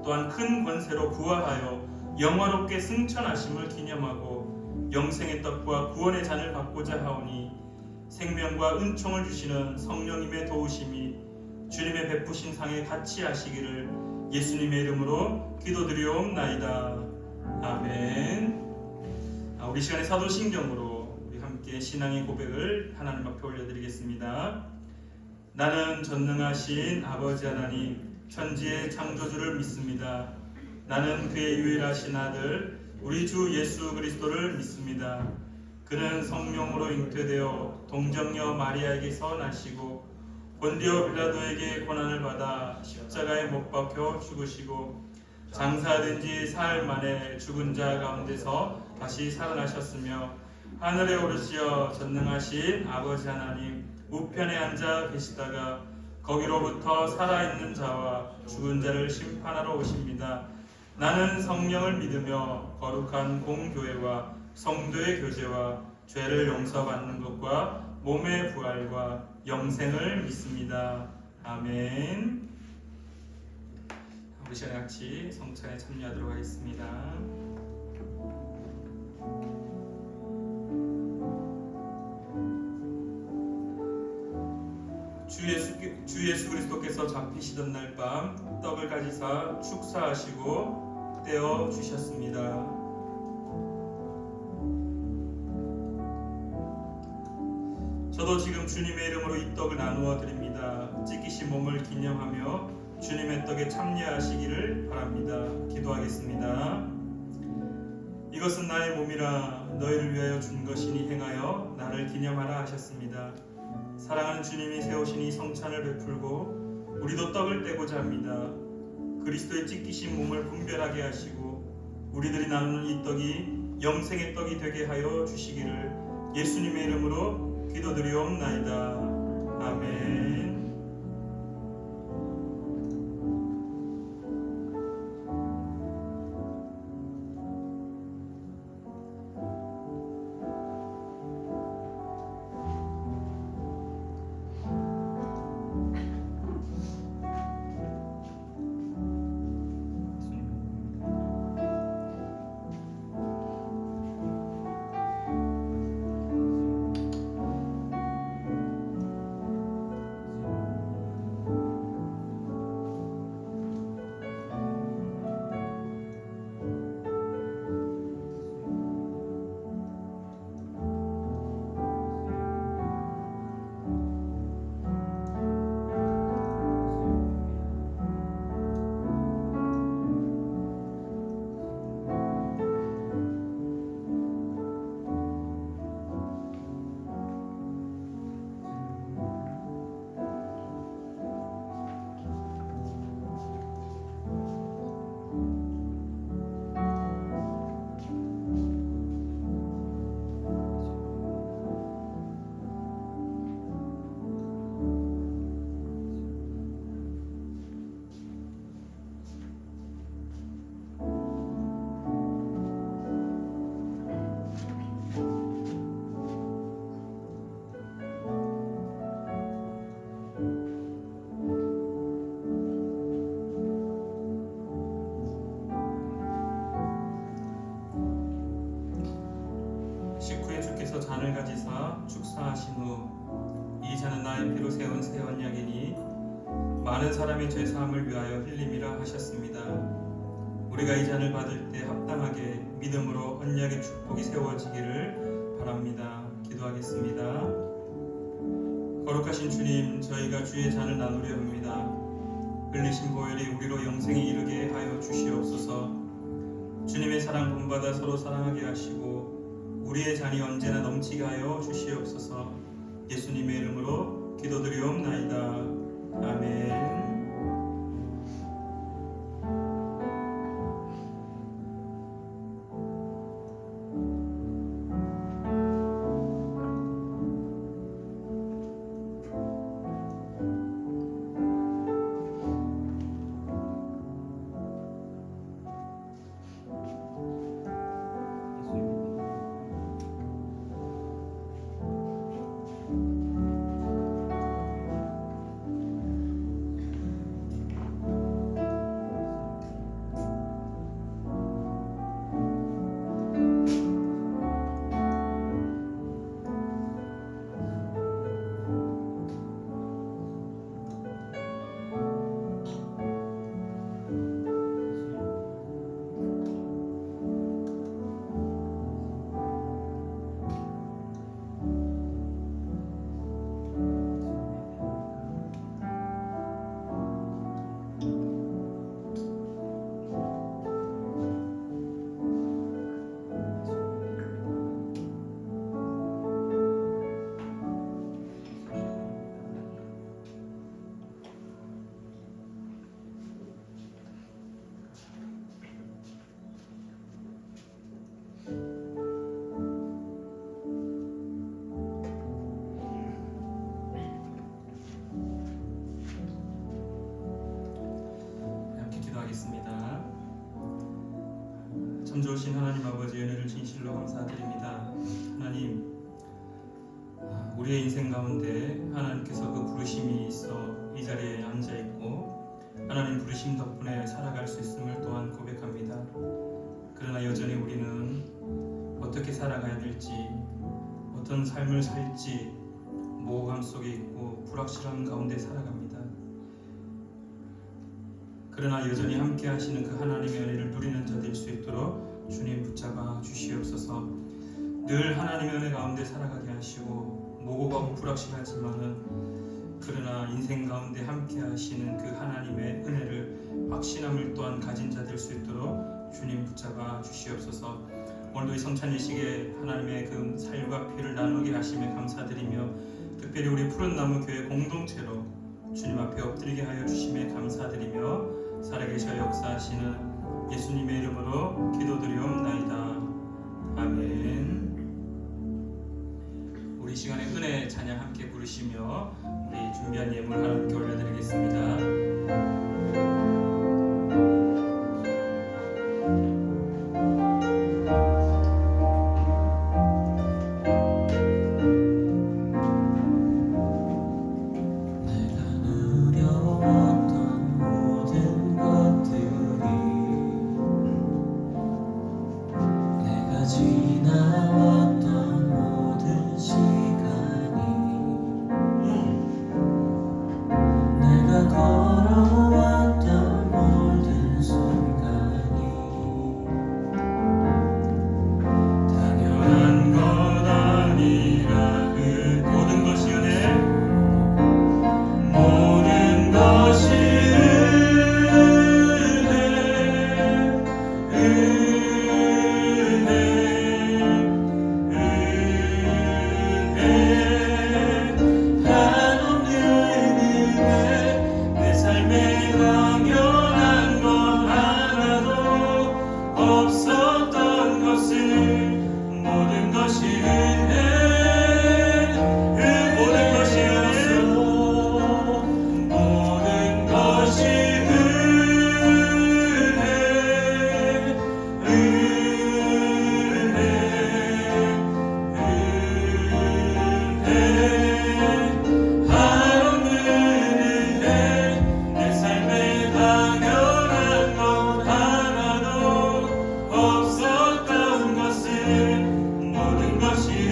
또한 큰 권세로 부활하여 영화롭게 승천하심을 기념하고 영생의 떡과 구원의 잔을 받고자 하오니 생명과 은총을 주시는 성령님의 도우심이 주님의 베푸신 상에 같이 하시기를 예수님의 이름으로 기도드리옵나이다. 아멘. 우리 시간에 사도신경으로 우리 함께 신앙의 고백을 하나님 앞에 올려드리겠습니다. 나는 전능하신 아버지 하나님 천지의 창조주를 믿습니다. 나는 그의 유일하신 아들 우리 주 예수 그리스도를 믿습니다. 그는 성령으로 잉태되어 동정녀 마리아에게서 나시고 본디오 빌라도에게 고난을 받아 십자가에 못 박혀 죽으시고 장사된 지 사흘 만에 죽은 자 가운데서 다시 살아나셨으며 하늘에 오르시어 전능하신 아버지 하나님 우편에 앉아 계시다가 거기로부터 살아있는 자와 죽은 자를 심판하러 오십니다. 나는 성령을 믿으며 거룩한 공교회와 성도의 교제와 죄를 용서받는 것과 몸의 부활과 영생을 믿습니다. 아멘. 우리 시간에 같이 성찬에 참여하도록 하겠습니다. 주 예수 그리스도께서 잡히시던 날 밤 떡을 가지사 축사하시고 떼어 주셨습니다. 저도 지금 주님의 이름으로 이 떡을 나누어 드립니다. 찢기신 몸을 기념하며 주님의 떡에 참여하시기를 바랍니다. 기도하겠습니다. 이것은 나의 몸이라 너희를 위하여 준 것이니 행하여 나를 기념하라 하셨습니다. 사랑하는 주님이 세우신 이 성찬을 베풀고 우리도 떡을 떼고자 합니다. 그리스도의 찢기신 몸을 분별하게 하시고 우리들이 나누는 이 떡이 영생의 떡이 되게 하여 주시기를 예수님의 이름으로 기도드리옵나이다. 아멘. 아버지께서 잔을 가지사 축사하신 후 이 잔은 나의 피로 세운 새 언약이니 많은 사람의 죄 사함을 위하여 흘림이라 하셨습니다. 우리가 이 잔을 받을 때 합당하게 믿음으로 언약의 축복이 세워지기를 바랍니다. 기도하겠습니다. 거룩하신 주님, 저희가 주의 잔을 나누려 합니다. 흘리신 보혈이 우리로 영생에 이르게 하여 주시옵소서. 주님의 사랑 본받아 서로 사랑하게 하시고 우리의 잔이 언제나 넘치게 하여 주시옵소서. 예수님의 이름으로 기도드리옵나이다. 아멘. 참 좋으신 하나님 아버지, 은혜를 진실로 감사드립니다. 하나님, 우리의 인생 가운데 하나님께서 그 부르심이 있어 이 자리에 앉아있고 하나님 부르심 덕분에 살아갈 수 있음을 또한 고백합니다. 그러나 여전히 우리는 어떻게 살아가야 될지, 어떤 삶을 살지 모호감 속에 있고 불확실한 가운데 살아갑니다. 그러나 여전히 함께 하시는 그 하나님의 은혜를 누리는 자 될 수 있도록 주님 붙잡아 주시옵소서. 늘 하나님의 은혜 가운데 살아가게 하시고 모호하고 불확실하지만은 그러나 인생 가운데 함께 하시는 그 하나님의 은혜를 확신함을 또한 가진 자 될 수 있도록 주님 붙잡아 주시옵소서. 오늘도 이 성찬 예식에 하나님의 그 살과 피를 나누게 하심에 감사드리며 특별히 우리 푸른나무 교회 공동체로 주님 앞에 엎드리게 하여 주심에 감사드리며 살아계셔 역사하시는 예수님의 이름으로 기도드리옵나이다. 아멘. 우리 시간에 은혜 찬양 함께 부르시며 우리 준비한 예물 하나님께 올려드리겠습니다. 지나왔던 모든 시간이 내가 걸어왔던 모든 순간이 당연한 것 아니라 그 모든 것이 은혜, 모든 것이 모든 것이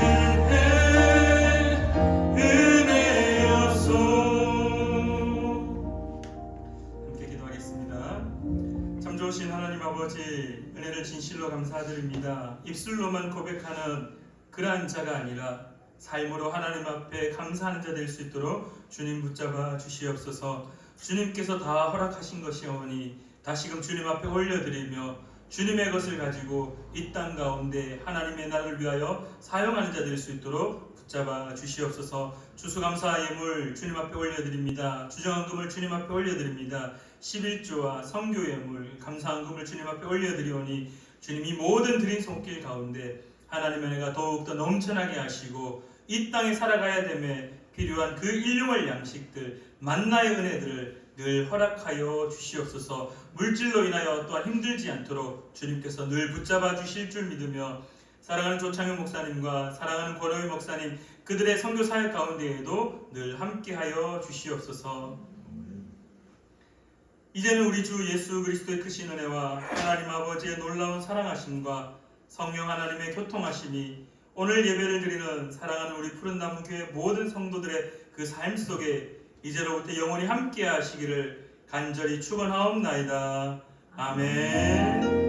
입술로만 고백하는 그러한 자가 아니라 삶으로 하나님 앞에 감사하는 자 될 수 있도록 주님 붙잡아 주시옵소서. 주님께서 다 허락하신 것이오니 다시금 주님 앞에 올려드리며 주님의 것을 가지고 이 땅 가운데 하나님의 나라를 위하여 사용하는 자 될 수 있도록 붙잡아 주시옵소서. 추수감사 예물 주님 앞에 올려드립니다. 주정한금을 주님 앞에 올려드립니다. 11조와 성교 예물 감사한금을 주님 앞에 올려드리오니 주님이 모든 드린 손길 가운데 하나님의 은혜가 더욱더 넘쳐나게 하시고 이 땅에 살아가야 됨에 필요한 그 일용할 양식들 만나의 은혜들을 늘 허락하여 주시옵소서. 물질로 인하여 또한 힘들지 않도록 주님께서 늘 붙잡아 주실 줄 믿으며 사랑하는 조창현 목사님과 사랑하는 권호희 목사님 그들의 선교 사역 가운데에도 늘 함께하여 주시옵소서. 이제는 우리 주 예수 그리스도의 크신 은혜와 하나님 아버지의 놀라운 사랑하심과 성령 하나님의 교통하심이 오늘 예배를 드리는 사랑하는 우리 푸른나무 교회 모든 성도들의 그 삶 속에 이제로부터 영원히 함께 하시기를 간절히 축원하옵나이다. 아멘.